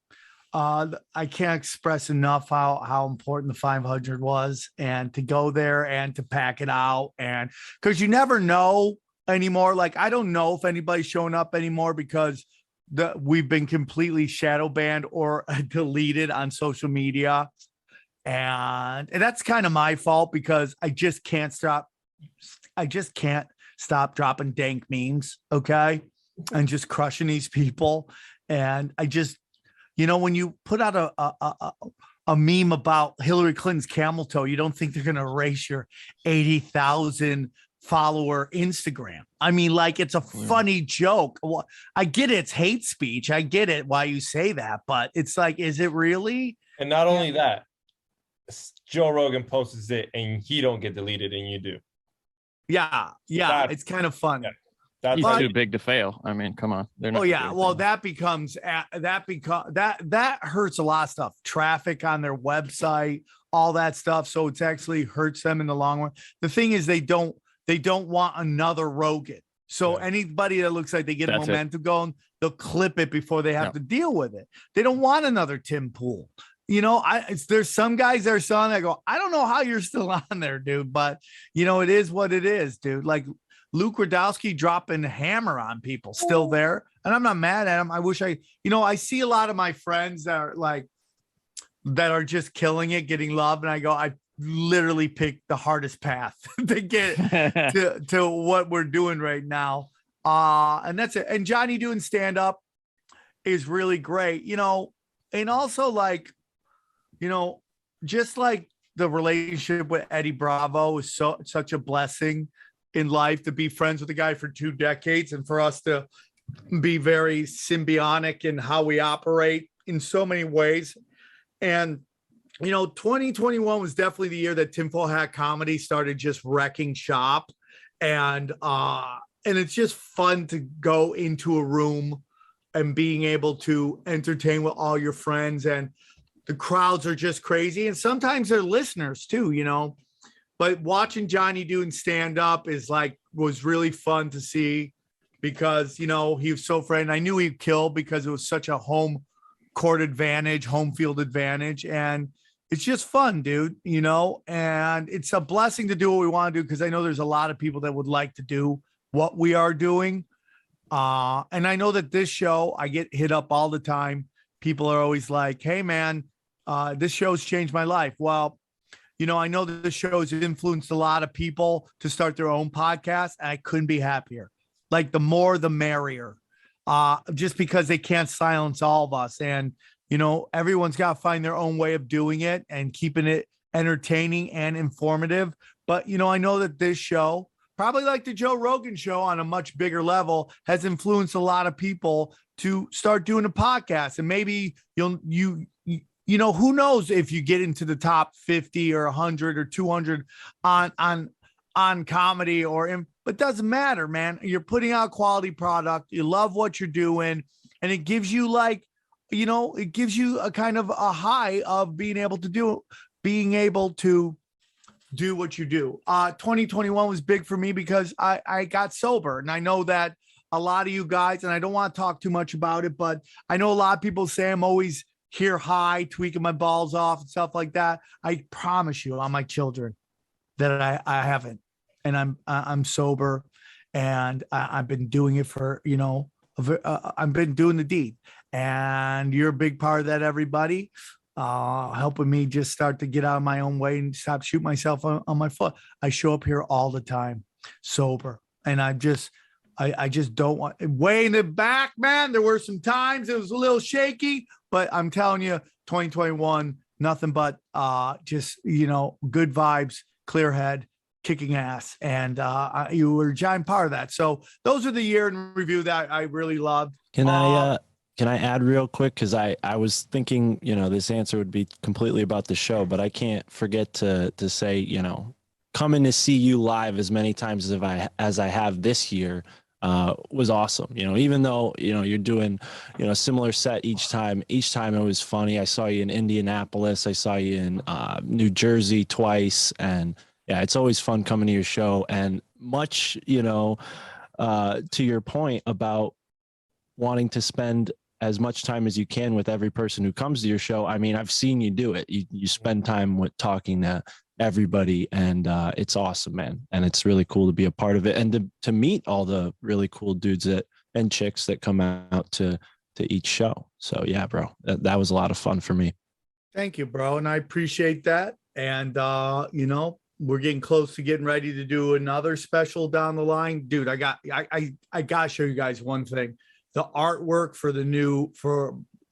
I can't express enough how important the 500 was, and to go there and to pack it out, and because you never know anymore. Like, I don't know if anybody's showing up anymore because we've been completely shadow banned or deleted on social media. And that's kind of my fault because I just can't stop dropping dank memes, okay? And just crushing these people. And I just, you know, when you put out a meme about Hillary Clinton's camel toe, you don't think they're going to erase your 80,000 follower Instagram. I mean, like, it's a funny joke. Well, I get it. It's hate speech. I get it why you say that, but it's like, is it really? And not only that, Joe Rogan posts it and he don't get deleted and you do. Yeah. It's kind of fun. Yeah. He's That's too big to fail. I mean, come on. They're not Oh yeah, gonna do well anything. that hurts a lot of stuff. Traffic on their website, all that stuff. So it's actually hurts them in the long run. The thing is, they don't want another Rogan. So anybody that looks like they get That's momentum going, they'll clip it before they have to deal with it. They don't want another Tim Pool. You know, there's some guys that are still on there. I go, I don't know how you're still on there, dude, but you know, it is what it is, dude. Like, Luke Radowski dropping hammer on people still there. And I'm not mad at him. I wish I see a lot of my friends that are just killing it, getting love. And I go, I literally picked the hardest path to get to what we're doing right now. And that's it. And Johnny doing stand up is really great, you know, and also like, you know, just like the relationship with Eddie Bravo is such a blessing in life, to be friends with a guy for 2 decades and for us to be very symbiotic in how we operate in so many ways. And, you know, 2021 was definitely the year that Tinfoil Hat Comedy started just wrecking shop. And it's just fun to go into a room and being able to entertain with all your friends, and the crowds are just crazy. And sometimes they're listeners too, you know. But watching Johnny doing stand up was really fun to see, because, you know, he was so friendly. I knew he'd kill because it was such a home field advantage. And it's just fun, dude, you know, and it's a blessing to do what we want to do, because I know there's a lot of people that would like to do what we are doing. And I know that this show, I get hit up all the time. People are always like, hey, man, this show's changed my life. Well, you know, I know that this show has influenced a lot of people to start their own podcast, and I couldn't be happier. Like, the more, the merrier, just because they can't silence all of us. And, you know, everyone's got to find their own way of doing it and keeping it entertaining and informative. But, you know, I know that this show, probably like the Joe Rogan show on a much bigger level, has influenced a lot of people to start doing a podcast. And maybe you know, who knows if you get into the top 50 or 100 or 200 on comedy but it doesn't matter, man. You're putting out quality product. You love what you're doing. And it gives you, like, you know, it gives you a kind of a high of being able to do what you do. 2021 was big for me because I got sober, and I know that a lot of you guys, and I don't want to talk too much about it, but I know a lot of people say I'm always here high, tweaking my balls off and stuff like that. I promise you on my children that I haven't, and I'm sober, and I've been doing it for, you know, I've been doing the deed, and you're a big part of that, everybody. Helping me just start to get out of my own way and stop shooting myself on my foot. I show up here all the time sober, and I just don't want, way in the back, man. There were some times it was a little shaky, but I'm telling you, 2021, nothing but just, you know, good vibes, clear head, kicking ass. And you were a giant part of that. So those are the year in review that I really loved. Can I add real quick? Because I was thinking, you know, this answer would be completely about the show, but I can't forget to say, you know, coming to see you live as many times as I have this year was awesome. You know, even though, you know, you're doing, you know, similar set each time it was funny. I saw you in Indianapolis. I saw you in New Jersey twice. And yeah, it's always fun coming to your show. And much, you know, to your point about wanting to spend as much time as you can with every person who comes to your show. I mean, I've seen you do it. You spend time with talking to everybody, and it's awesome, man. And it's really cool to be a part of it, and to meet all the really cool dudes and chicks that come out to each show. So yeah, bro, that was a lot of fun for me. Thank you, bro. And I appreciate that. And, you know, we're getting close to getting ready to do another special down the line. Dude, I got to show you guys one thing. The artwork for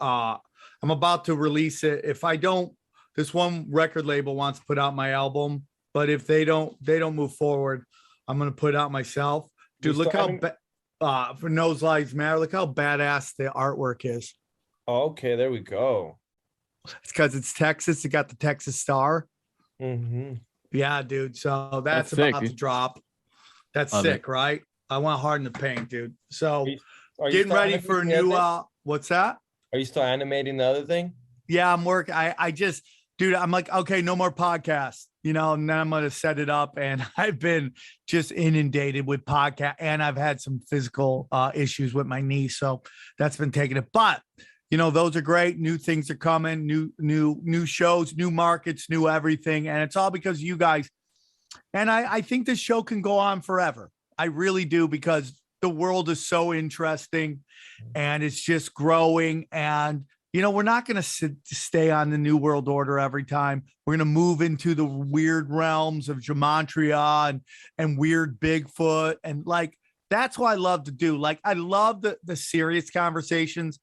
I'm about to release it. If I don't, this one record label wants to put out my album, but if they don't move forward, I'm going to put it out myself. Dude, look how for Nose Lives Matter, look how badass the artwork is. Okay, there we go. It's because it's Texas. It got the Texas star. Mm-hmm. Yeah, dude. So that's sick, about to drop. That's Love sick, it. right? I want hard in the paint, dude. So Are you getting still ready for a animating the new other thing? what's that? Are you still animating the other thing? Yeah, I'm working. I just, dude, I'm like, okay, no more podcasts, you know, and then I'm going to set it up. And I've been just inundated with podcast, and I've had some physical issues with my knee. So that's been taking it. But, you know, those are great. New things are coming, new shows, new markets, new everything. And it's all because of you guys. And I think this show can go on forever. I really do, because the world is so interesting and it's just growing. And, you know, we're not going to stay on the New World Order every time. We're going to move into the weird realms of gematria and weird Bigfoot. And like, that's what I love to do. Like, I love the serious conversations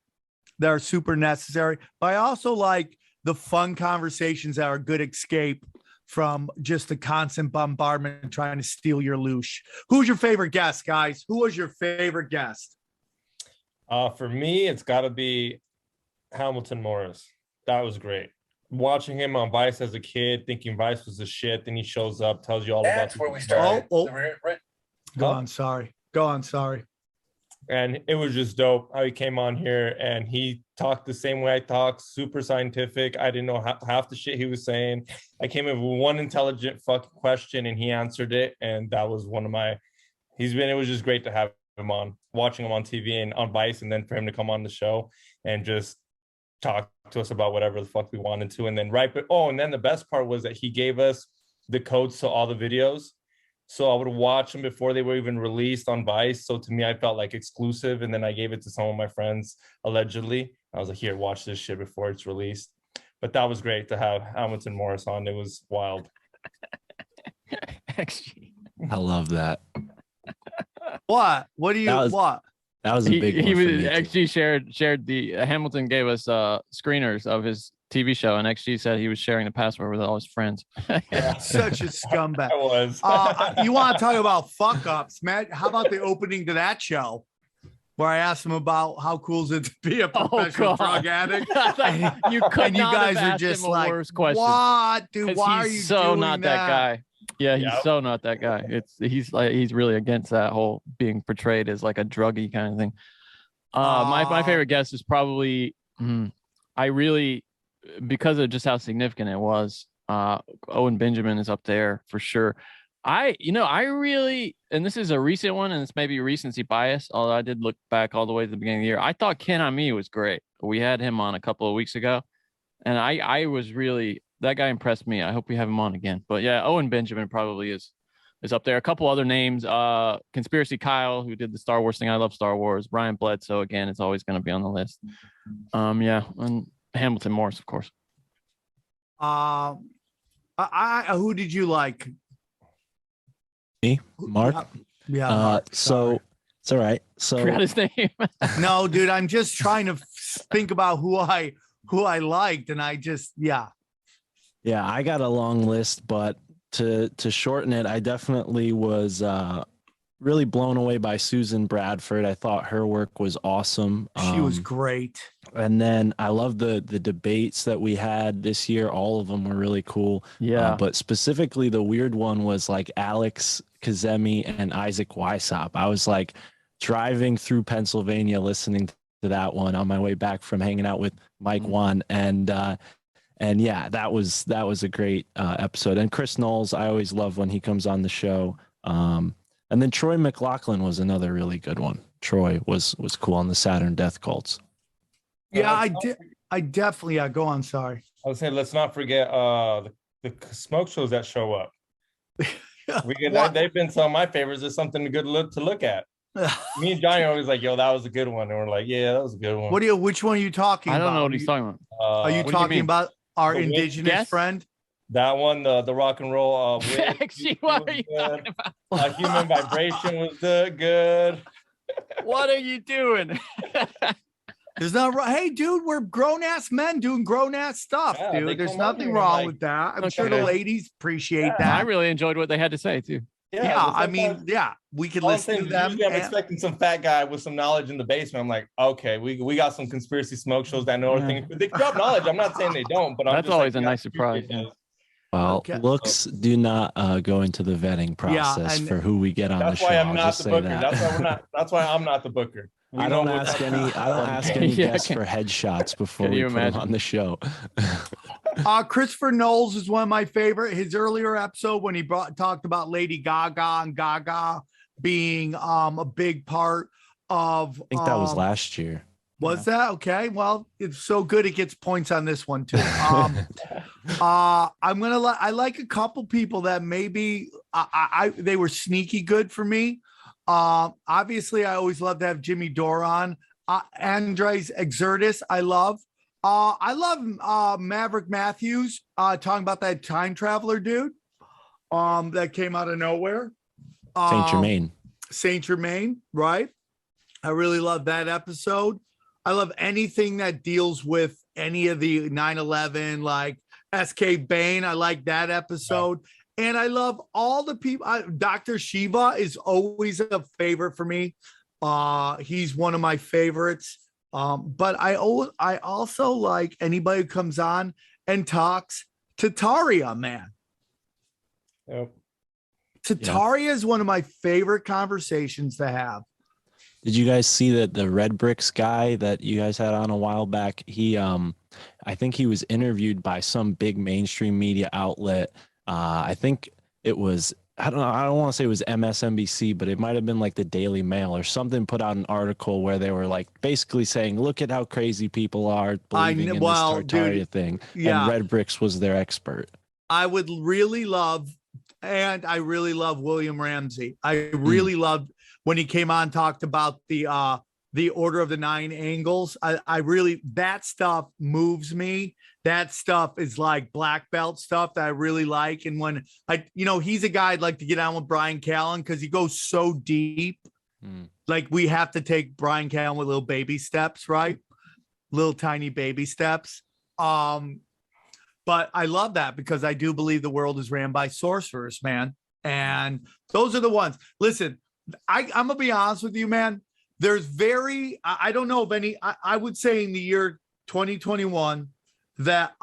that are super necessary, but I also like the fun conversations that are a good escape from just the constant bombardment trying to steal your loosh. Who's your favorite guest, guys? Who was your favorite guest? For me, it's got to be Hamilton Morris. That was great. Watching him on Vice as a kid, thinking Vice was the shit. Then he shows up, tells you all That's about where we started. Right. Go on, sorry. And it was just dope how he came on here and he talked the same way I talk, super scientific. I didn't know half the shit he was saying. I came in with one intelligent fucking question and he answered it. And that was one of my, it was just great to have him on, watching him on TV and on Vice, and then for him to come on the show and just talk to us about whatever the fuck we wanted to. And then and then the best part was that he gave us the codes to all the videos. So I would watch them before they were even released on Vice. So to me, I felt like exclusive. And then I gave it to some of my friends, allegedly. I was like, here, watch this shit before it's released. But that was great to have Hamilton Morris on. It was wild. XG. I love that. What? What do you what? That was a big one. He for was me, too. XG shared the Hamilton gave us screeners of his TV show, and XG said he was sharing the password with all his friends. Such a scumbag. I was. You want to talk about fuck ups, Matt? How about the opening to that show where I asked him about how cool is it to be a professional drug addict? You could And you not guys have are asked just him a like, worse question. what, dude? 'Cause Why are you he's so doing not that guy? Yeah, he's so not that guy. He's really against that whole being portrayed as like a druggie kind of thing. My favorite guest is probably I really, because of just how significant it was, Owen Benjamin is up there for sure. I really, and this is a recent one, and it's maybe recency bias, although I did look back all the way to the beginning of the year. I thought Ken Ami was great. We had him on a couple of weeks ago, and I was really, that guy impressed me. I hope we have him on again. But yeah, Owen Benjamin probably is up there. A couple other names, Conspiracy Kyle, who did the Star Wars thing. I love Star Wars. Brian Bledsoe, again, it's always going to be on the list. Yeah, and Hamilton Morris, of course. Who did you like? Me, Mark. Yeah. Mark, so it's all right. So Forgot his name. no, dude, I'm just trying to think about who I liked, and I just yeah, I got a long list, but to shorten it, I definitely was really blown away by Susan Bradford. I thought her work was awesome. She was great. And then I love the debates that we had this year. All of them were really cool. Yeah. But specifically the weird one was like Alex Kazemi and Isaac Weishaupt. I was like driving through Pennsylvania listening to that one on my way back from hanging out with Mike Wan. And yeah, that was a great episode. And Chris Knowles, I always love when he comes on the show. And then Troy McLaughlin was another really good one. Troy was cool on the Saturn Death Cults. Yeah, I definitely go on. Sorry. I would say let's not forget the smoke shows that show up. They've been some of my favorites. It's something good to look at. Me and Johnny are always like, yo, that was a good one. And we're like, yeah, that was a good one. Which one are you talking about? I don't know what he's talking about. Are you talking about our indigenous friend? That one, the rock and roll. Actually, what are you talking about? Human Vibration was good. What are you doing? There's not right. Hey, dude, we're grown ass men doing grown ass stuff, dude. There's nothing wrong with that. I'm sure the ladies appreciate that. I really enjoyed what they had to say too. Yeah, I mean, we could listen to them. I'm expecting some fat guy with some knowledge in the basement. I'm like, okay, we got some conspiracy smoke shows that know things. They drop knowledge. I'm not saying they don't, but that's always a nice surprise. Well, looks do not go into the vetting process for who we get on the show. That's why I'm not the booker. That's why I'm not the booker. I don't ask any guests for headshots before we put them on the show. Christopher Knowles is one of my favorite. His earlier episode when he talked about Lady Gaga and Gaga being a big part of. I think that was last year. Was that okay? Well, it's so good it gets points on this one too. I like a couple people that maybe they were sneaky good for me. Obviously, I always love to have Jimmy Dore on. Andres Exertus, I love. I love Maverick Matthews talking about that time traveler dude that came out of nowhere. Saint Germain, right? I really love that episode. I love anything that deals with any of the 9/11, like SK Bain. I like that episode. Yeah. And I love all the people. Dr. Shiva is always a favorite for me. He's one of my favorites. But I also like anybody who comes on and talks Tataria, man. Yep. Tataria is one of my favorite conversations to have. Did you guys see that the Red Bricks guy that you guys had on a while back? He, I think he was interviewed by some big mainstream media outlet. I think it was I don't know. I don't want to say it was MSNBC, but it might have been like the Daily Mail or something put out an article where they were like basically saying, look at how crazy people are believing in this Tartaria thing. Yeah. And Red Bricks was their expert. I would really love, and I really love William Ramsey. I really loved when he came on, talked about the Order of the Nine Angles. I really, that stuff moves me. That stuff is like black belt stuff that I really like. And when he's a guy I'd like to get on with Brian Callen because he goes so deep. Like we have to take Brian Callen with little baby steps, right? Little tiny baby steps. But I love that because I do believe the world is ran by sorcerers, man. And those are the ones. Listen, I'm gonna be honest with you, man. There's I don't know of any, I would say in the year 2021 that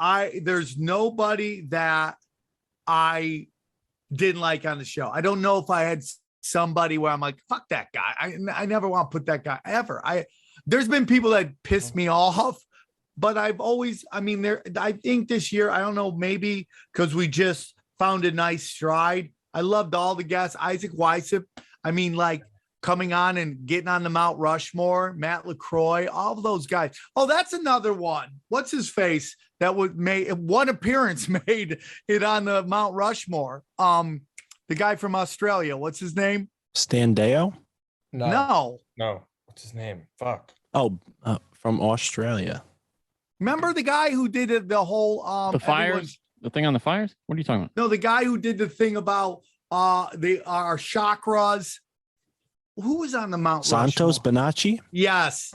there's nobody that I didn't like on the show. I don't know if I had somebody where I'm like, fuck that guy. I never want to put that guy ever. There's been people that pissed me off, but I've always, I think this year, I don't know, maybe because we just found a nice stride. I loved all the guests. Isaac Weissip, coming on and getting on the Mount Rushmore, Matt LaCroix, all of those guys. Oh, that's another one. What's his face? That made one appearance made it on the Mount Rushmore. The guy from Australia. What's his name? Stan Deo? No. What's his name? Fuck. Oh, from Australia. Remember the guy who did the whole the fires? The thing on the fires? What are you talking about? No, the guy who did the thing about our chakras. Who was on the Mount Santos Rushmore? Bonacci? Yes.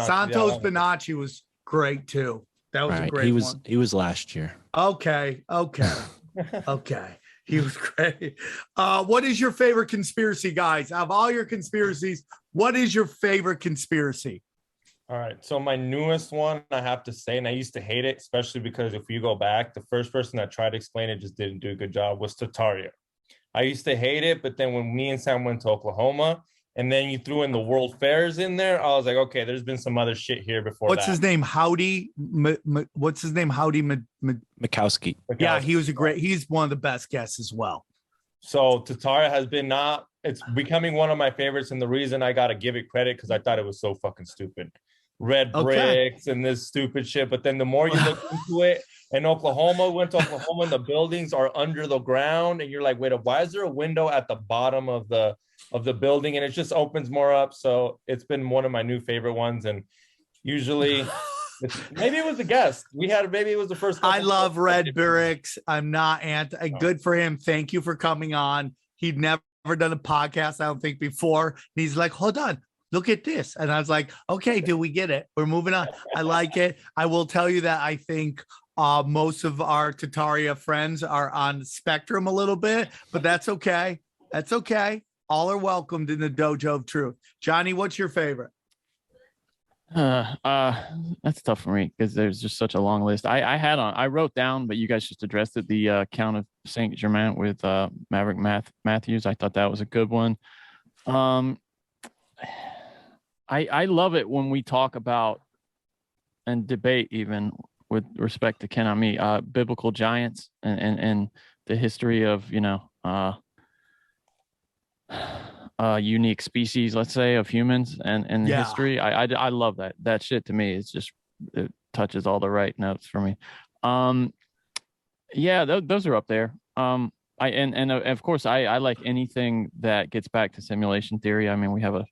Santos Bonacci was great too. That was a great one. He was last year. Okay. He was great. What is your favorite conspiracy, guys? Of all your conspiracies, what is your favorite conspiracy? All right. So my newest one, I have to say, and I used to hate it, especially because if you go back, the first person that tried to explain it just didn't do a good job, was Tartaria. I used to hate it, but then when me and Sam went to Oklahoma, and then you threw in the World Fairs in there, I was like, okay, there's been some other shit here before. What's his name? Howdy. What's his name? Howdy Mikowski. Yeah, he's one of the best guests as well. So Tartaria has been it's becoming one of my favorites. And the reason I got to give it credit, because I thought it was so fucking stupid. Red bricks and this stupid shit. But then the more you look into it, in Oklahoma, went to Oklahoma, and the buildings are under the ground. And you're like, wait, why is there a window at the bottom of the building? And it just opens more up. So it's been one of my new favorite ones. And usually maybe it was a guest. Maybe it was the first. I love Red bricks. I'm not good for him. Thank you for coming on. He'd never done a podcast, I don't think, before. And he's like, hold on, look at this. And I was like, okay, dude, we get it. We're moving on. I like it. I will tell you that I think most of our Tartaria friends are on the spectrum a little bit, but that's okay. That's okay. All are welcomed in the dojo of truth. Johnny, what's your favorite? That's tough for me because there's just such a long list. I wrote down, but you guys just addressed it, the Count of Saint Germain with Maverick Matthews. I thought that was a good one. I love it when we talk about and debate, even with respect to Ken Ami, biblical giants and the history of unique species, let's say, of humans and history. I love that shit. To me, it touches all the right notes for me. Those are up there. Of course I like anything that gets back to simulation theory. I mean, we have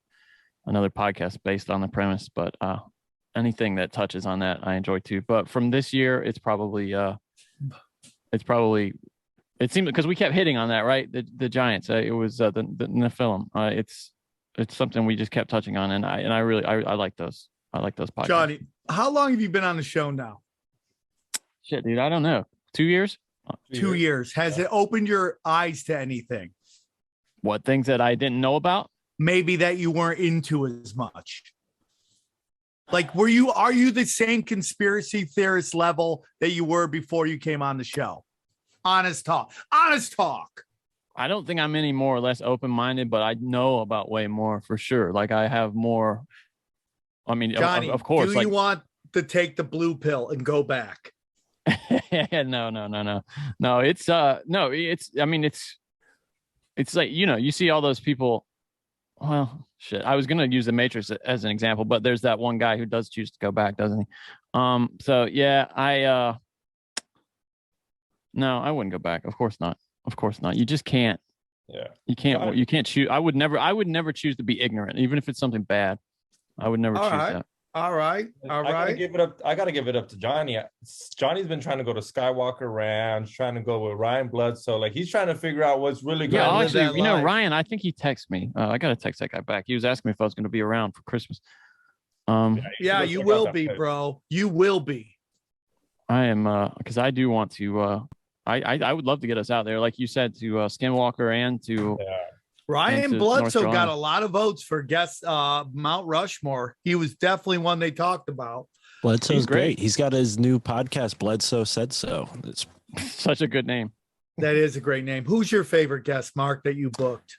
another podcast based on the premise, but anything that touches on that I enjoy too. But from this year, it seemed, because we kept hitting on that, right? The giants. It was the Nephilim. It's something we just kept touching on, and I really like those. I like those podcasts. Johnny, how long have you been on the show now? Shit, dude, I don't know. 2 years? 2 years. Has it opened your eyes to anything? What things that I didn't know about? Maybe that you weren't into as much. Like, are you the same conspiracy theorist level that you were before you came on the show? Honest talk. I don't think I'm any more or less open-minded, but I know about way more for sure. Like, I have more. I mean, Johnny, of course. Do you want to take the blue pill and go back? No. It's I mean, it's it's like, you see all those people. Well, shit. I was gonna use the Matrix as an example, but there's that one guy who does choose to go back, doesn't he? So yeah, no, I wouldn't go back. Of course not. Of course not. You just can't. Yeah. You can't. You can't choose. I would never choose to be ignorant, even if it's something bad. I would never choose that. All right. I gotta give it up to Johnny. Johnny's been trying to go to Skywalker Ranch, trying to go with Ryan Bloodstone. Like he's trying to figure out what's really going Yeah, on. actually, Ryan, I think he texted me. I gotta text that guy back. He was asking me if I was gonna be around for Christmas. Yeah, you will be, bro. You will be. I am because I do want to I would love to get us out there, like you said, to Skinwalker and to Ryan Bloodstone got a lot of votes for guest Mount Rushmore. He was definitely one they talked about. Bledsoe's great. He's got his new podcast, Bledsoe Said So. It's such a good name. That is a great name. Who's your favorite guest, Mark, that you booked?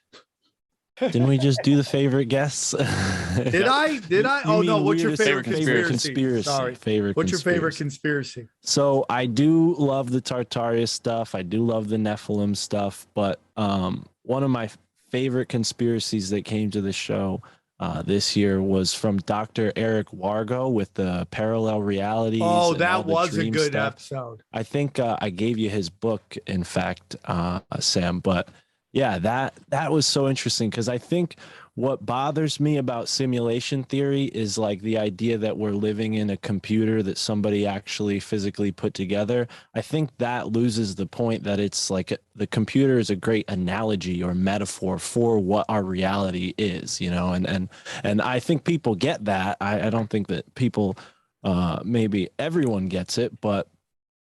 Didn't we just do the favorite guests? Did I? Oh no! What's your favorite conspiracy? Sorry. What's your favorite conspiracy? So I do love the Tartarus stuff. I do love the Nephilim stuff. But one of my favorite conspiracies that came to the show this year was from Dr. Eric Wargo with the parallel realities. Oh, that was a good episode. I think I gave you his book, in fact, Sam. But yeah, that was so interesting because I think what bothers me about simulation theory is like the idea that we're living in a computer that somebody actually physically put together. I think that loses the point that it's like the computer is a great analogy or metaphor for what our reality is, and I think people get that. I don't think that people, maybe everyone gets it, but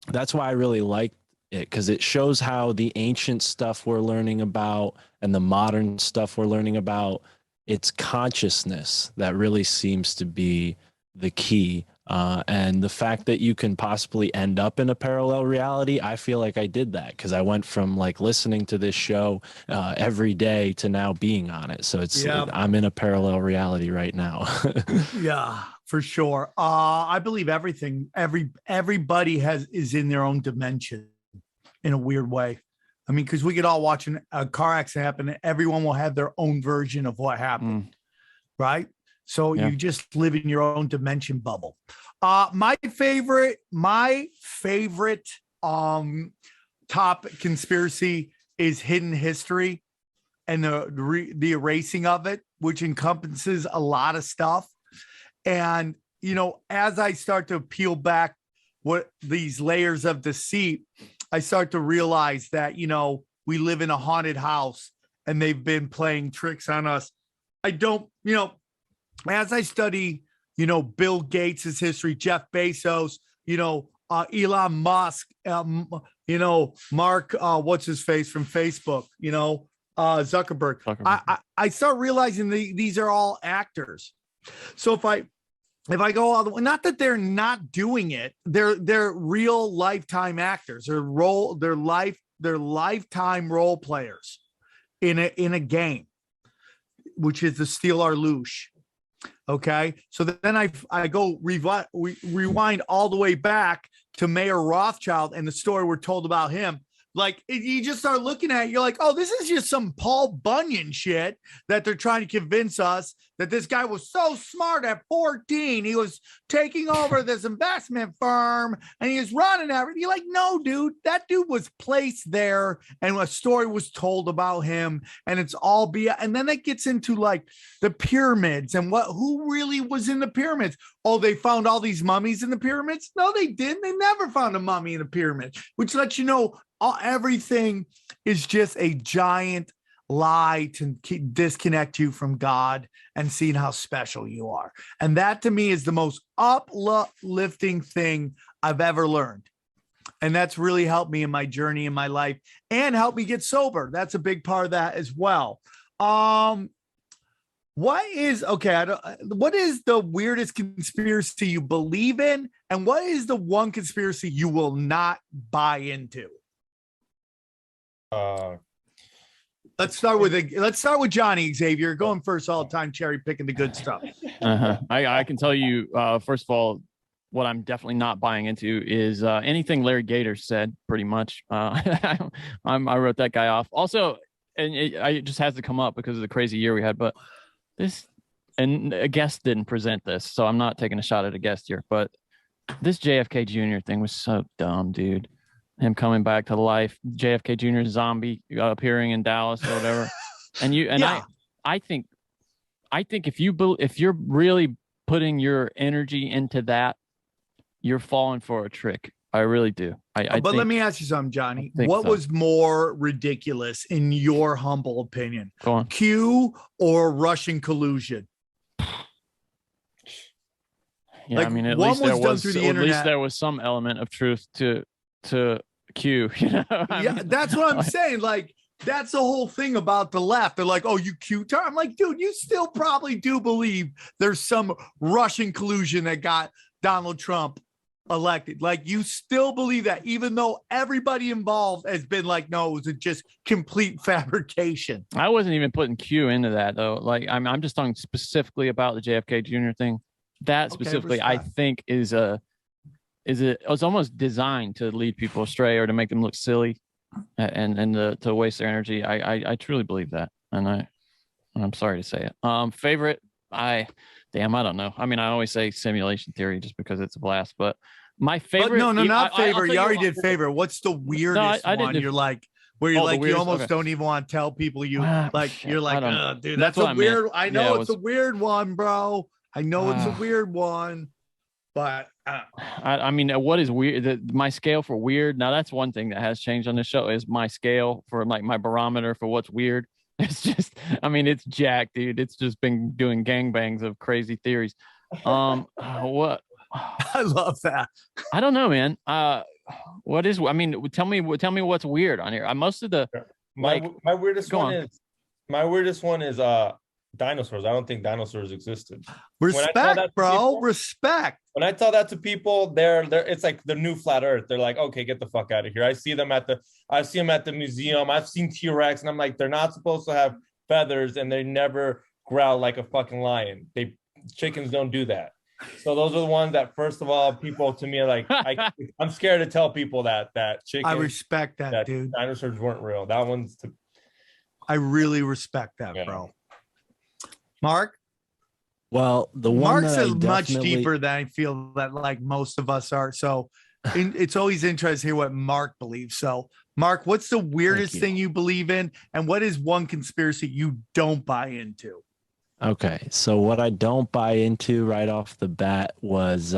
that's why I really like it, because it shows how the ancient stuff we're learning about and the modern stuff we're learning about, it's consciousness that really seems to be the key. And the fact that you can possibly end up in a parallel reality, I feel like I did that because I went from like listening to this show every day to now being on it. So I'm in a parallel reality right now. Yeah, for sure. I believe everybody is in their own dimension in a weird way. I mean, because we could all watch a car accident happen and everyone will have their own version of what happened, right? So you just live in your own dimension bubble. My favorite top conspiracy is hidden history and the erasing of it, which encompasses a lot of stuff. And, as I start to peel back what these layers of deceit, I start to realize that, we live in a haunted house and they've been playing tricks on us. I don't, as I study, Bill Gates's history, Jeff Bezos, Elon Musk, Mark, what's his face from Facebook, Zuckerberg. I start realizing these are all actors. So if I go all the way, not that they're not doing it, they're real lifetime actors. They're lifetime role players in a game, which is the Steal Our Loosh. Okay, so then I go rewind all the way back to Mayor Rothschild and the story we're told about him. Like you just start looking at it, you're like, oh, this is just some Paul Bunyan shit that they're trying to convince us that this guy was so smart at 14. He was taking over this investment firm and he was running everything. You're like, no, dude, that dude was placed there and a story was told about him and it's all and then it gets into like the pyramids and who really was in the pyramids. Oh, they found all these mummies in the pyramids? No, they didn't. They never found a mummy in a pyramid, which lets you know everything is just a giant lie to disconnect you from God and seeing how special you are. And that to me is the most uplifting thing I've ever learned. And that's really helped me in my journey in my life and helped me get sober. That's a big part of that as well. What is the weirdest conspiracy you believe in? And what is the one conspiracy you will not buy into? Let's start with Johnny Xavier. Going first all the time, cherry picking the good stuff. I can tell you, first of all, what I'm definitely not buying into is anything Larry Gator said, pretty much. I wrote that guy off. Also, it just has to come up because of the crazy year we had. But this, and a guest didn't present this, so I'm not taking a shot at a guest here. But this JFK Jr. thing was so dumb, dude. Him coming back to life, JFK Jr. zombie appearing in Dallas or whatever. And I think if you're really putting your energy into that, you're falling for a trick. I really do. But let me ask you something, Johnny. What was more ridiculous in your humble opinion? Go on. Q or Russian collusion? Yeah, I mean, at least there was some element of truth to Q. You know, that's what I'm saying. Like, that's the whole thing about the left. They're like, "Oh, you cute." I'm like, dude, you still probably do believe there's some Russian collusion that got Donald Trump elected. Like, you still believe that, even though everybody involved has been like, no, it was just complete fabrication. I wasn't even putting Q into that though. Like, I'm just talking specifically about the JFK Jr. thing. That specifically, I think is it's almost designed to lead people astray or to make them look silly and to waste their energy. I truly believe that, and I'm sorry to say it. Favorite, I don't know. I mean, I always say simulation theory just because it's a blast, but my favorite. But no, not favorite. You already did favorite. What's the weirdest one? You're like, where you're like, you almost don't even want to tell people you like. Shit, you're like, dude, that's a weird. I know it's a weird one, bro. I know it's a weird one, but I mean, what is weird? My scale for weird. Now, that's one thing that has changed on this show is my scale for like my barometer for what's weird. It's just, I mean, it's jacked, dude. It's just been doing gangbangs of crazy theories. What? I love that. I don't know, man. What is? I mean, tell me what's weird on here. Most of the my weirdest one is dinosaurs. I don't think dinosaurs existed. Respect, bro. Respect. When I tell that to people, they're it's like the new flat earth. They're like, okay, get the fuck out of here. I see them at the museum. I've seen T-Rex, and I'm like, they're not supposed to have feathers, and they never growl like a fucking lion. Chickens don't do that. So those are the ones that, first of all, people to me are like, I'm scared to tell people that chickens. I respect that, dude. Dinosaurs weren't real. That one's I really respect that, bro. Mark? Well, the one Mark's much deeper than I feel that like most of us are. So it's always interesting to hear what Mark believes. So, Mark, what's the weirdest thing you believe in? And what is one conspiracy you don't buy into? Okay, so what I don't buy into right off the bat was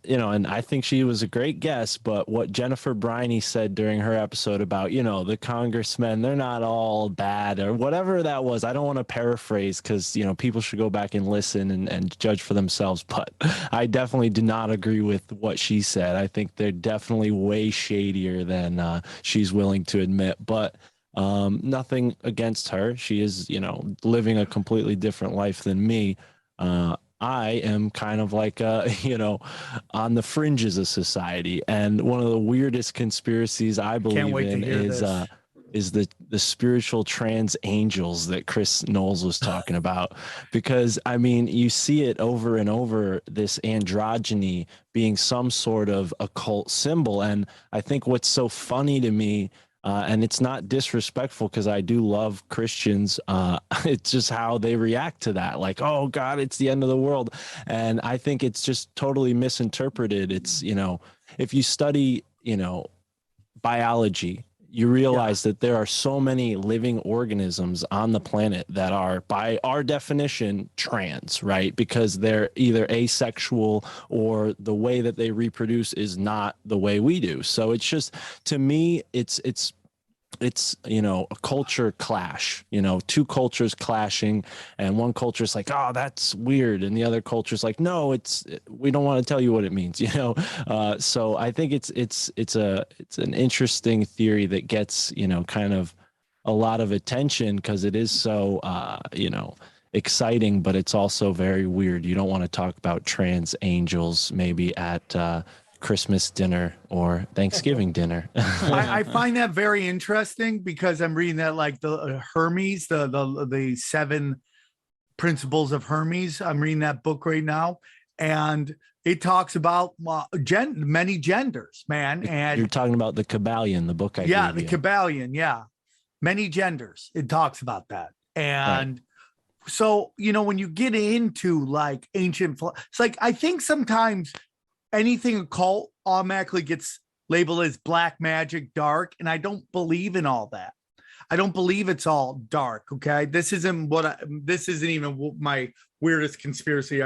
and I think she was a great guest, but what Jennifer Briney said during her episode about, the congressmen, they're not all bad or whatever that was. I don't want to paraphrase because, people should go back and listen and judge for themselves. But I definitely do not agree with what she said. I think they're definitely way shadier than she's willing to admit. But nothing against her. She is, living a completely different life than me. I am kind of like, on the fringes of society. And one of the weirdest conspiracies I believe in is the spiritual trans angels that Chris Knowles was talking about. Because, I mean, you see it over and over, this androgyny being some sort of occult symbol. And I think what's so funny to me, and it's not disrespectful because I do love Christians. It's just how they react to that. Like, oh God, it's the end of the world. And I think it's just totally misinterpreted. It's, if you study, biology, you realize that there are so many living organisms on the planet that are, by our definition, trans, right? Because they're either asexual or the way that they reproduce is not the way we do. So it's just, to me, it's a culture clash, two cultures clashing, and one culture is like, oh, that's weird, and the other culture is like, no, we don't want to tell you what it means, so I think it's an interesting theory that gets kind of a lot of attention because it is so exciting, but it's also very weird. You don't want to talk about trans angels maybe at Christmas dinner or Thanksgiving dinner. I find that very interesting because I'm reading that like the Hermes, the 7 principles of Hermes. I'm reading that book right now, and it talks about many genders, man. And you're talking about the Kabbalion, the book I gave the Kabbalion, yeah. many genders. It talks about that. And so, you know, when you get into like ancient, it's like, I think sometimes anything occult automatically gets labeled as black magic, dark. And I don't believe in all that. I don't believe it's all dark. Okay. This isn't even my weirdest conspiracy.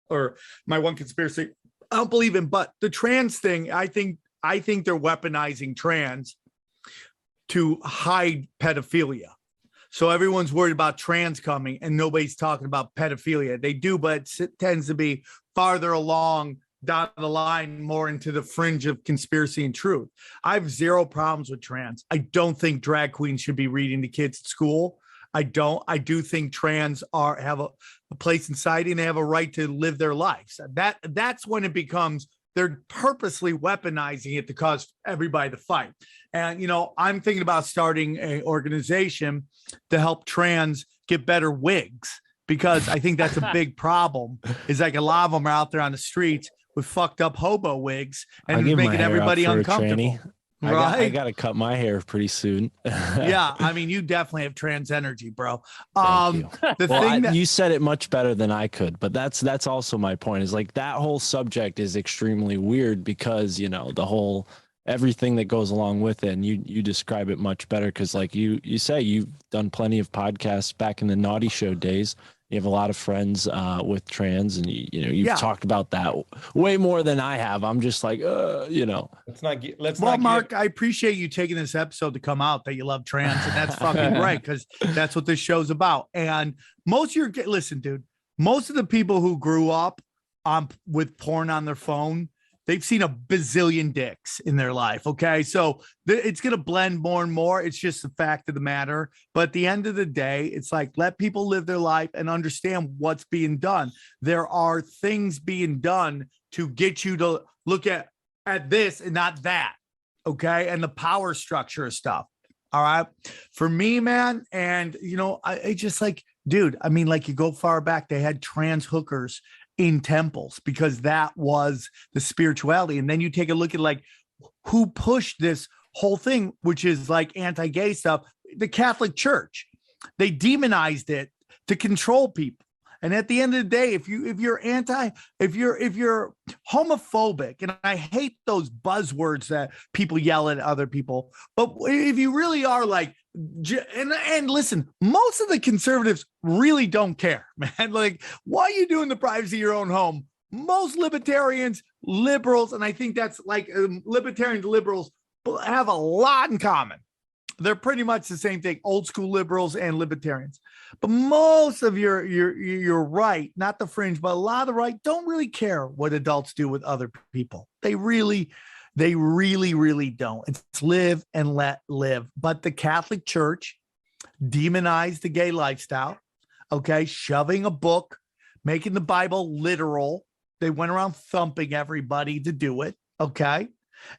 Or my one conspiracy I don't believe in, but the trans thing, I think they're weaponizing trans to hide pedophilia. So everyone's worried about trans coming and nobody's talking about pedophilia. They do, but it tends to be farther along down the line, more into the fringe of conspiracy and truth. I have zero problems with trans. I don't think drag queens should be reading to kids at school. I do think trans have a place in society and they have a right to live their lives. That's when it becomes they're purposely weaponizing it to cause everybody to fight. And, you know, I'm thinking about starting an organization to help trans get better wigs, because I think that's a big problem. Is like a lot of them are out there on the streets with fucked up hobo wigs and making everybody uncomfortable. Right. I got to cut my hair pretty soon. Yeah. I mean, you definitely have trans energy, bro. You. You said it much better than I could, but that's also my point, is like that whole subject is extremely weird because, you know, the whole everything that goes along with it. And you describe it much better. Cause like you say, you've done plenty of podcasts back in the Naughty Show days. You have a lot of friends with trans, and you've talked about that way more than I have. I'm just like, you know. Mark, I appreciate you taking this episode to come out that you love trans, and that's fucking right, because that's what this show's about. And listen, dude, most of the people who grew up with porn on their phone, they've seen a bazillion dicks in their life. Okay. So it's going to blend more and more. It's just the fact of the matter. But at the end of the day, it's like, let people live their life and understand what's being done. There are things being done to get you to look at this and not that. Okay. And the power structure of stuff. All right. For me, man. And, you know, I just like, dude, I mean, like you go far back, they had trans hookers in temples because that was the spirituality. And then you take a look at like who pushed this whole thing, which is like anti-gay stuff, the Catholic Church. They demonized it to control people. And at the end of the day, if you're homophobic, and I hate those buzzwords that people yell at other people, but if you really are like, and listen, most of the conservatives really don't care, man. Like, why are you doing the privacy of your own home? Most libertarians, liberals, and I think that's like libertarians, liberals have a lot in common. They're pretty much the same thing, old school liberals and libertarians. But most of your right, not the fringe, but a lot of the right don't really care what adults do with other people. They really don't. It's live and let live. But the Catholic Church demonized the gay lifestyle, okay, shoving a book, making the Bible literal. They went around thumping everybody to do it, okay?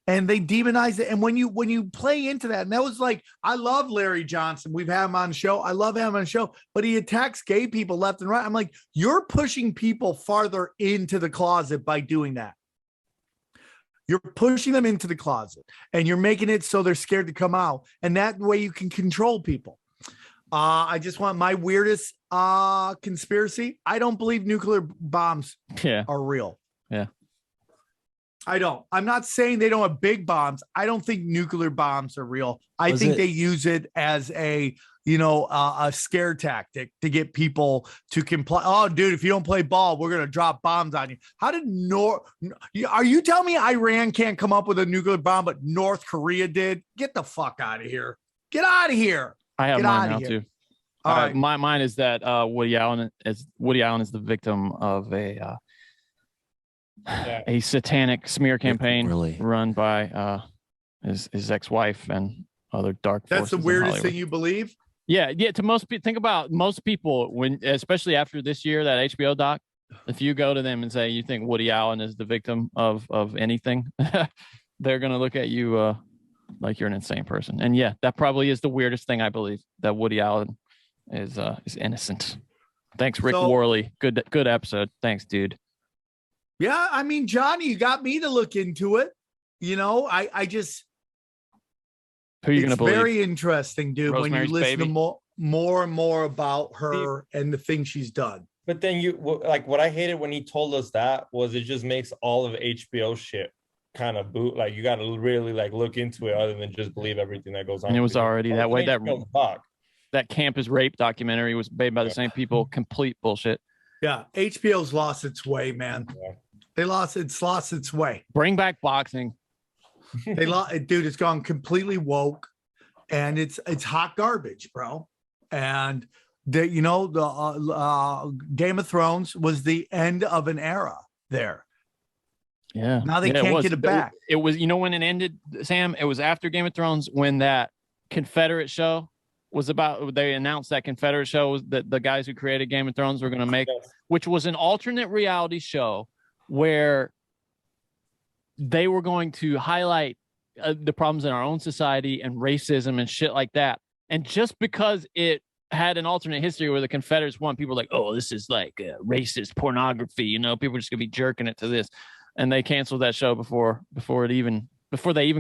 And they demonized it. And when you play into that, and that was like, I love Larry Johnson. We've had him on the show. I love him on the show, but he attacks gay people left and right. I'm like, you're pushing people farther into the closet by doing that. You're pushing them into the closet and you're making it so they're scared to come out. And that way you can control people. I just want my weirdest conspiracy. I don't believe nuclear bombs are real. Yeah. I don't. I'm not saying they don't have big bombs. I don't think nuclear bombs are real. I think they use it as a scare tactic to get people to comply. Oh, dude, if you don't play ball, we're going to drop bombs on you. How did are you telling me Iran can't come up with a nuclear bomb, but North Korea did? Get the fuck out of here. Get out of here. I have mine now too. All right. Mine is that Woody Allen is the victim of a satanic smear campaign run by his ex-wife and other dark forces. That's the weirdest thing you believe? Yeah. To most people, think about most people especially after this year, that HBO doc, if you go to them and say you think Woody Allen is the victim of anything, they're gonna look at you like you're an insane person. And yeah, that probably is the weirdest thing I believe, that Woody Allen is innocent. Thanks, Rick Worley. Good episode. Thanks, dude. Yeah, I mean, Johnny, you got me to look into it. You know, I just Who are you going to It's believe? very interesting, dude, when Rosemary's you listen Baby? to more and more about her and the things she's done. But then like what I hated when he told us that was it just makes all of HBO shit kind of boot. Like you got to really like look into it other than just believe everything that goes on. And it was already that way. That campus rape documentary was made by the same people. Complete bullshit. Yeah, HBO's lost its way, man. Yeah. It's lost its way. Bring back boxing. They lost, dude. It's gone completely woke, and it's hot garbage, bro. And the Game of Thrones was the end of an era there. Yeah. Now they can't get it back. It was, when it ended, Sam, it was after Game of Thrones when that Confederate show was about, they announced that Confederate show was that the guys who created Game of Thrones were going to make, which was an alternate reality show where they were going to highlight the problems in our own society and racism and shit like that. And just because it had an alternate history where the Confederates won, people were like, oh, this is like racist pornography. People are just going to be jerking it to this. And they canceled that show before they even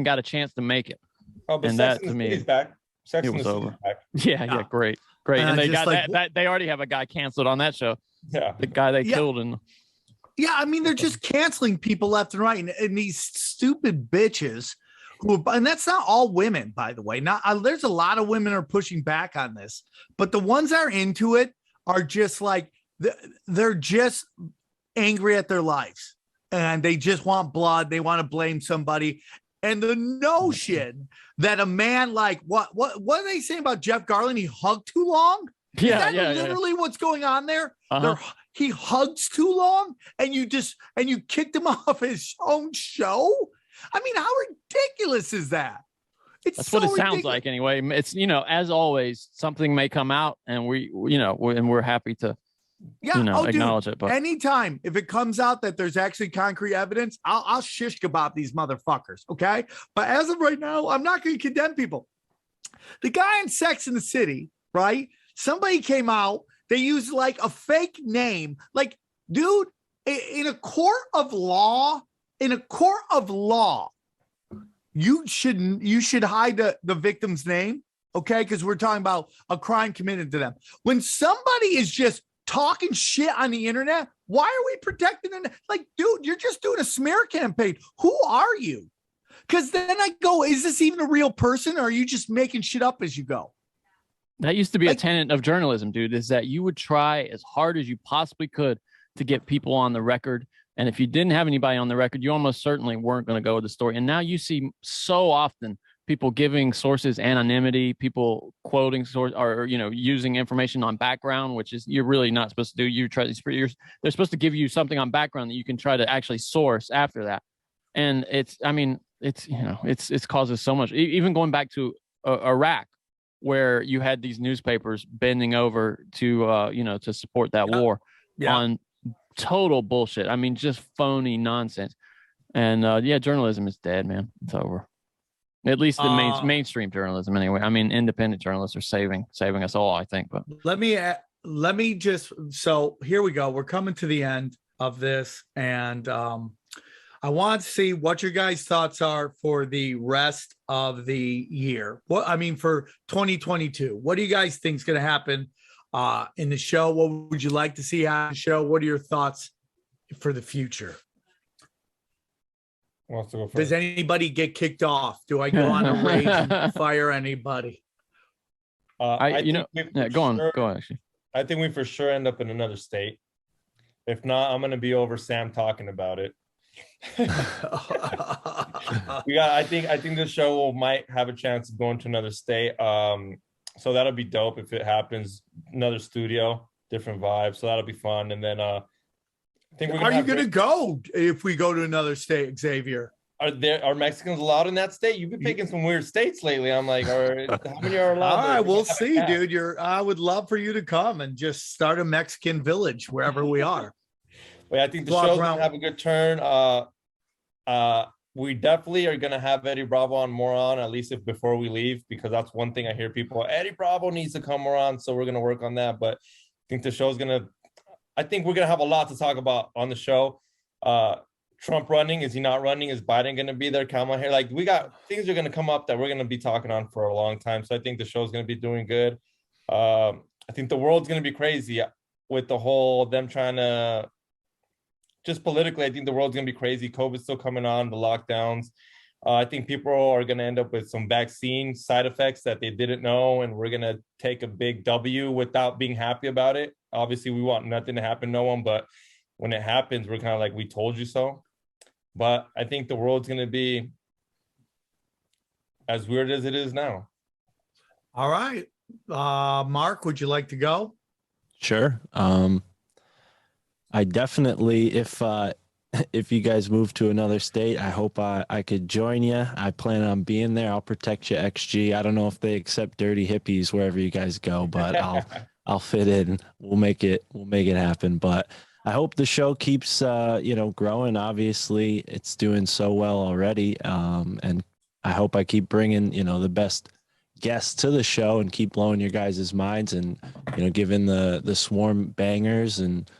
got a chance to make it. Oh, but and Sex that and to the me, City's back. Sex it and was the over. City's back. Yeah, great. And they got like, that. They already have a guy canceled on that show. Yeah, the guy they killed. And yeah, I mean, they're just canceling people left and right, and these stupid bitches and that's not all women, by the way. There's a lot of women are pushing back on this, but the ones that are into it are just like they're just angry at their lives, and they just want blood. They want to blame somebody. And the notion that a man like what are they saying about Jeff Garland? He hugged too long. Yeah, Is that literally what's going on there? He hugs too long, and you kicked him off his own show. I mean, how ridiculous is that? That's so what it sounds like anyway. It's, as always, something may come out, and we're happy to acknowledge it. But anytime if it comes out that there's actually concrete evidence, I'll shish kebab these motherfuckers. Okay, but as of right now, I'm not going to condemn people. The guy in Sex and the City, right? Somebody came out. They used like a fake name. Like, dude, in a court of law, you should hide the victim's name, okay? Because we're talking about a crime committed to them. When somebody is just talking shit on the internet, why are we protecting them? Like, dude, you're just doing a smear campaign. Who are you? Because then I go, is this even a real person, or are you just making shit up as you go? That used to be a tenet of journalism, dude, is that you would try as hard as you possibly could to get people on the record. And if you didn't have anybody on the record, you almost certainly weren't going to go with the story. And now you see so often people giving sources anonymity, people quoting source or using information on background, which is you're really not supposed to do. They're supposed to give you something on background that you can try to actually source after that. And it's causes so much. Even going back to Iraq, where you had these newspapers bending over to support that war on total bullshit. I mean, just phony nonsense. And journalism is dead, man. It's over. At least the mainstream journalism, anyway. I mean, independent journalists are saving us all, I think. But let me just. So here we go. We're coming to the end of this, and I want to see what your guys' thoughts are for the rest of the year. For 2022, what do you guys think is going to happen in the show? What would you like to see on the show? What are your thoughts for the future? Does anybody get kicked off? Do I go on a rage and fire anybody? go on. Actually, I think we for sure end up in another state. If not, I'm going to be over Sam talking about it. I think this show might have a chance of going to another state. So that'll be dope if it happens. Another studio, different vibe. So that'll be fun. And then I think we're. Are you going to go if we go to another state, Xavier? Are Mexicans allowed in that state? You've been picking some weird states lately. I'm like, how many are allowed? All right, we'll see, dude. I would love for you to come and just start a Mexican village wherever we are. But I think the show's going to have a good turn. We definitely are going to have Eddie Bravo on more on, at least before we leave, because that's one thing I hear people, Eddie Bravo needs to come more on. So we're going to work on that. But I think the show's I think we're going to have a lot to talk about on the show. Trump running? Is he not running? Is Biden going to be there? Kamala Harris? Like, we got things are going to come up that we're going to be talking on for a long time. So I think the show's going to be doing good. I think the world's going to be crazy with the whole them trying to just politically. I think the world's going to be crazy. COVID's still coming on, the lockdowns. I think people are going to end up with some vaccine side effects that they didn't know, and we're going to take a big W without being happy about it. Obviously, we want nothing to happen to no one, but when it happens, we're kind of like, we told you so. But I think the world's going to be as weird as it is now. All right. Mark, would you like to go? Sure. I definitely, if you guys move to another state, I hope I could join you. I plan on being there. I'll protect you, XG. I don't know if they accept dirty hippies wherever you guys go, but I'll fit in. We'll make it happen. But I hope the show keeps growing. Obviously, it's doing so well already, and I hope I keep bringing the best guests to the show and keep blowing your guys' minds and giving the swarm bangers. And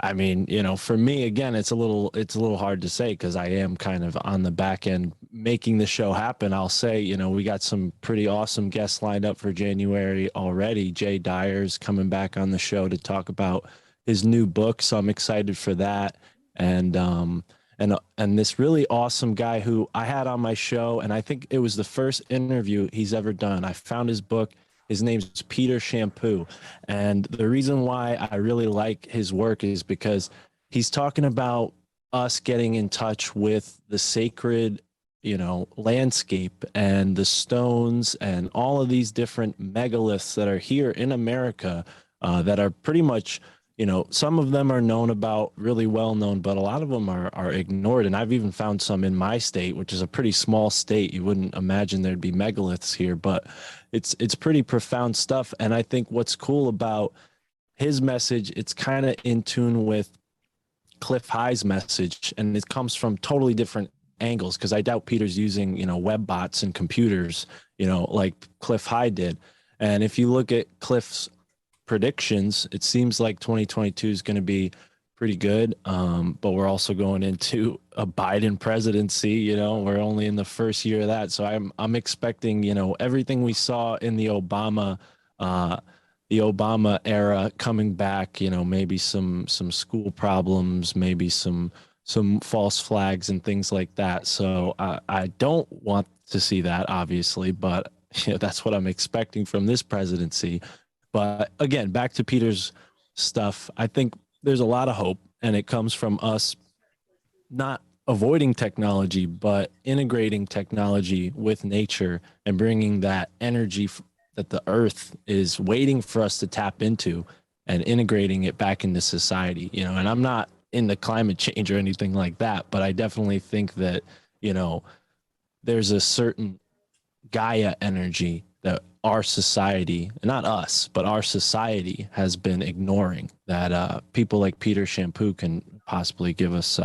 I mean, for me, again, it's a little hard to say because I am kind of on the back end making the show happen. I'll say, we got some pretty awesome guests lined up for January already. Jay Dyer's coming back on the show to talk about his new book, so I'm excited for that. And this really awesome guy who I had on my show, and I think it was the first interview he's ever done. I found his book. His name's Peter Shampoo. And the reason why I really like his work is because he's talking about us getting in touch with the sacred, landscape and the stones and all of these different megaliths that are here in America that are pretty much, some of them are known about, really well known, but a lot of them are ignored. And I've even found some in my state, which is a pretty small state. You wouldn't imagine there'd be megaliths here, but it's pretty profound stuff. And I think what's cool about his message, it's kind of in tune with Cliff High's message, and it comes from totally different angles, because I doubt Peter's using, web bots and computers, like Cliff High did. And if you look at Cliff's predictions, it seems like 2022 is going to be pretty good, but we're also going into a Biden presidency. We're only in the first year of that, so I'm expecting everything we saw in the Obama era coming back. Maybe some school problems, maybe some false flags and things like that. So I don't want to see that, obviously, but that's what I'm expecting from this presidency. But again, back to Peter's stuff, I think there's a lot of hope, and it comes from us not avoiding technology, but integrating technology with nature and bringing that energy that the earth is waiting for us to tap into and integrating it back into society. And I'm not into climate change or anything like that, but I definitely think that, there's a certain Gaia energy that our society, not us, but our society has been ignoring, that people like Peter Shampoo can possibly give us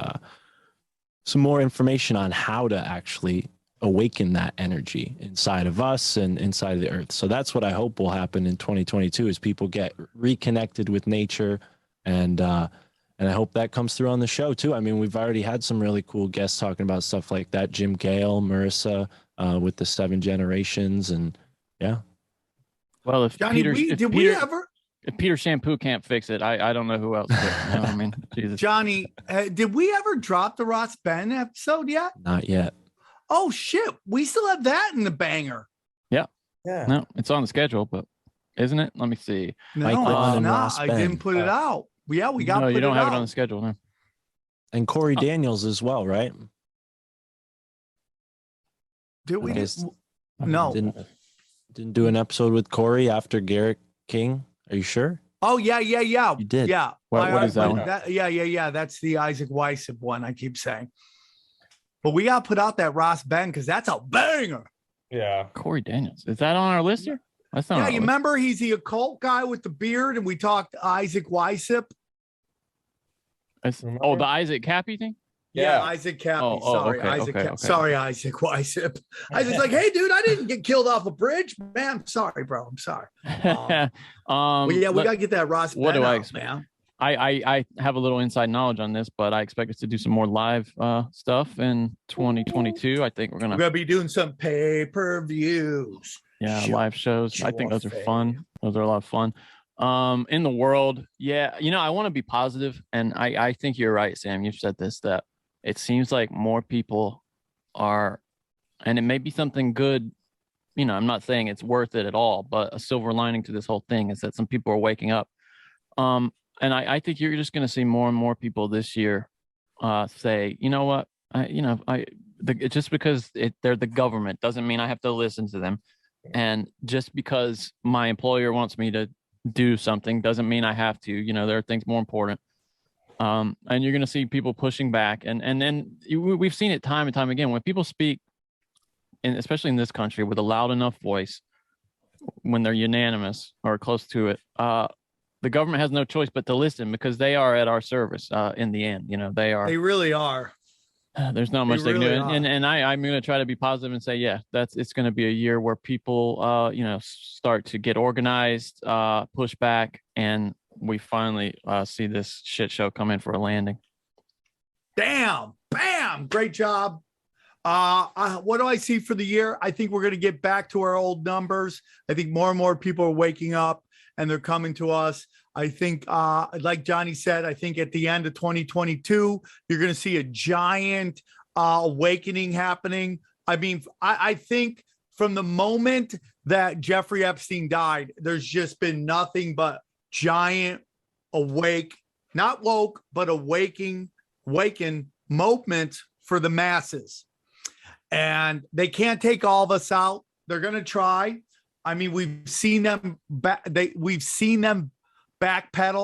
some more information on how to actually awaken that energy inside of us and inside of the earth. So that's what I hope will happen in 2022, is people get reconnected with nature. And I hope that comes through on the show too. I mean, we've already had some really cool guests talking about stuff like that. Jim Gale, Marissa with the 7 generations. And yeah. Well, if Johnny, if Peter Shampoo can't fix it, I don't know who else could. Jesus. Johnny, did we ever drop the Ross Ben episode yet? Not yet. Oh shit, we still have that in the banger. Yeah. Yeah. No, it's on the schedule, but isn't it? Let me see. No, Mike Lyon it's and not. Ross I Ben. didn't put it out. Yeah, we got. No, you don't have it on out. the schedule. No. And Corey Daniels as well, right? Did we? Yes. No. Didn't do an episode with Corey after Garrett King. Are you sure? Oh yeah. You did. Yeah. What is that one? Yeah. That's the Isaac Weissip one. I keep saying. But we got to put out that Ross Ben because that's a banger. Yeah. Corey Daniels. Is that on our list here? That's not. Yeah, on our you list. remember he's the occult guy with the beard, and we talked Isaac Weissip. Oh, the Isaac Cappy thing? Yeah, Isaac Cappy. Sorry, okay, Isaac. okay. Sorry, Isaac Weissip. I was like, hey, dude, I didn't get killed off a bridge, man. I'm sorry, bro. I'm sorry. Well, yeah, we gotta get that Ross. What Ben do I out, expect? man? I have a little inside knowledge on this, but I expect us to do some more live stuff in 2022. I think we're We're gonna gonna be doing some pay-per-views. live shows. I think those are Sure fun. Those are a lot of fun. In the world, I want to be positive, and I think you're right, Sam. You've said this, that it seems like more people are, and it may be something good. I'm not saying it's worth it at all, but a silver lining to this whole thing is that some people are waking up. And I think you're just going to see more and more people this year say, you know what, just because they're the government doesn't mean I have to listen to them. And just because my employer wants me to do something doesn't mean I have to. There are things more important. And you're going to see people pushing back. And then we've seen it time and time again. When people speak, and especially in this country, with a loud enough voice, when they're unanimous or close to it, the government has no choice but to listen, because they are at our service in the end. They really are. There's not much they can do. really And I'm going to try to be positive and say, it's going to be a year where people, start to get organized, push back, and we finally see this shit show come in for a landing. Damn, bam, great job. What do I see for the year? I think we're going to get back to our old numbers. I think more and more people are waking up and they're coming to us. I think, like Johnny said, I think at the end of 2022, you're going to see a giant awakening happening. I mean, I think from the moment that Jeffrey Epstein died, there's just been nothing but giant not woke, but awaken movement for the masses. And they can't take all of us out. They're going to try. I mean, we've seen them backpedal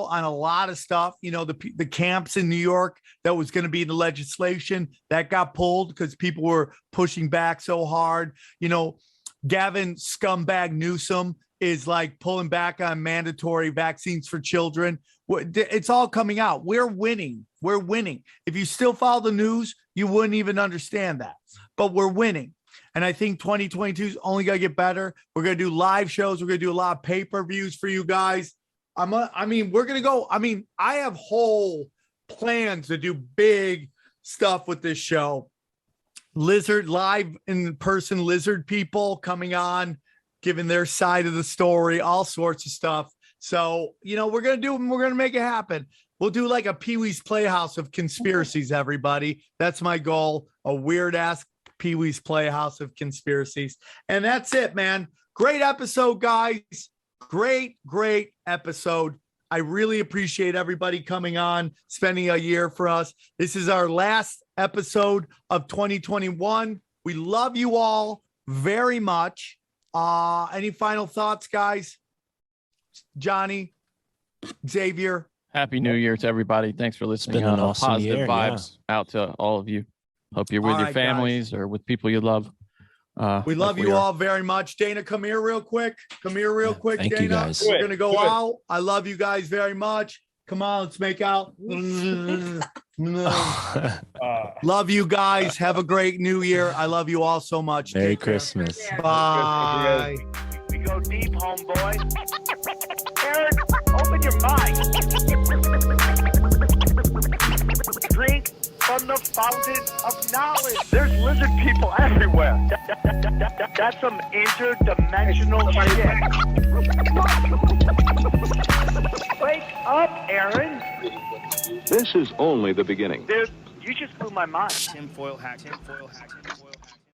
on a lot of stuff. The camps in New York that was going to be in the legislation that got pulled because people were pushing back so hard. Gavin Scumbag Newsom is like pulling back on mandatory vaccines for children. It's all coming out. We're winning. We're winning. If you still follow the news, you wouldn't even understand that. But we're winning. And I think 2022 is only going to get better. We're going to do live shows. We're going to do a lot of pay-per-views for you guys. We're going to go. I have whole plans to do big stuff with this show. Live in person lizard people coming on, giving their side of the story, all sorts of stuff. So, we're going to we're going to make it happen. We'll do like a Pee-wee's Playhouse of conspiracies, everybody. That's my goal. A weird ass Pee-wee's Playhouse of conspiracies. And that's it, man. Great episode, guys. Great episode. I really appreciate everybody coming on, spending a year for us. This is our last episode of 2021. We love you all very much. Any final thoughts, guys? Johnny, Xavier. Happy New Year to everybody. Thanks for listening. It's been an awesome positive year, vibes out to all of you. Hope you're with All your right, families or with people you love. We love you all very much. Dana, come here real quick. Thank Dana. you, guys. We're going to go out. I love you guys very much. Come on, let's make out. Love you guys. Have a great new year. I love you all so much. Merry Take care. Christmas. Bye. We go deep, homeboy. Aaron, open your mind. Drink from the fountain of knowledge. There's lizard people everywhere. That's some interdimensional shit. Wake up, Aaron. This is only the beginning. Dude, you just blew my mind. Tinfoil hat.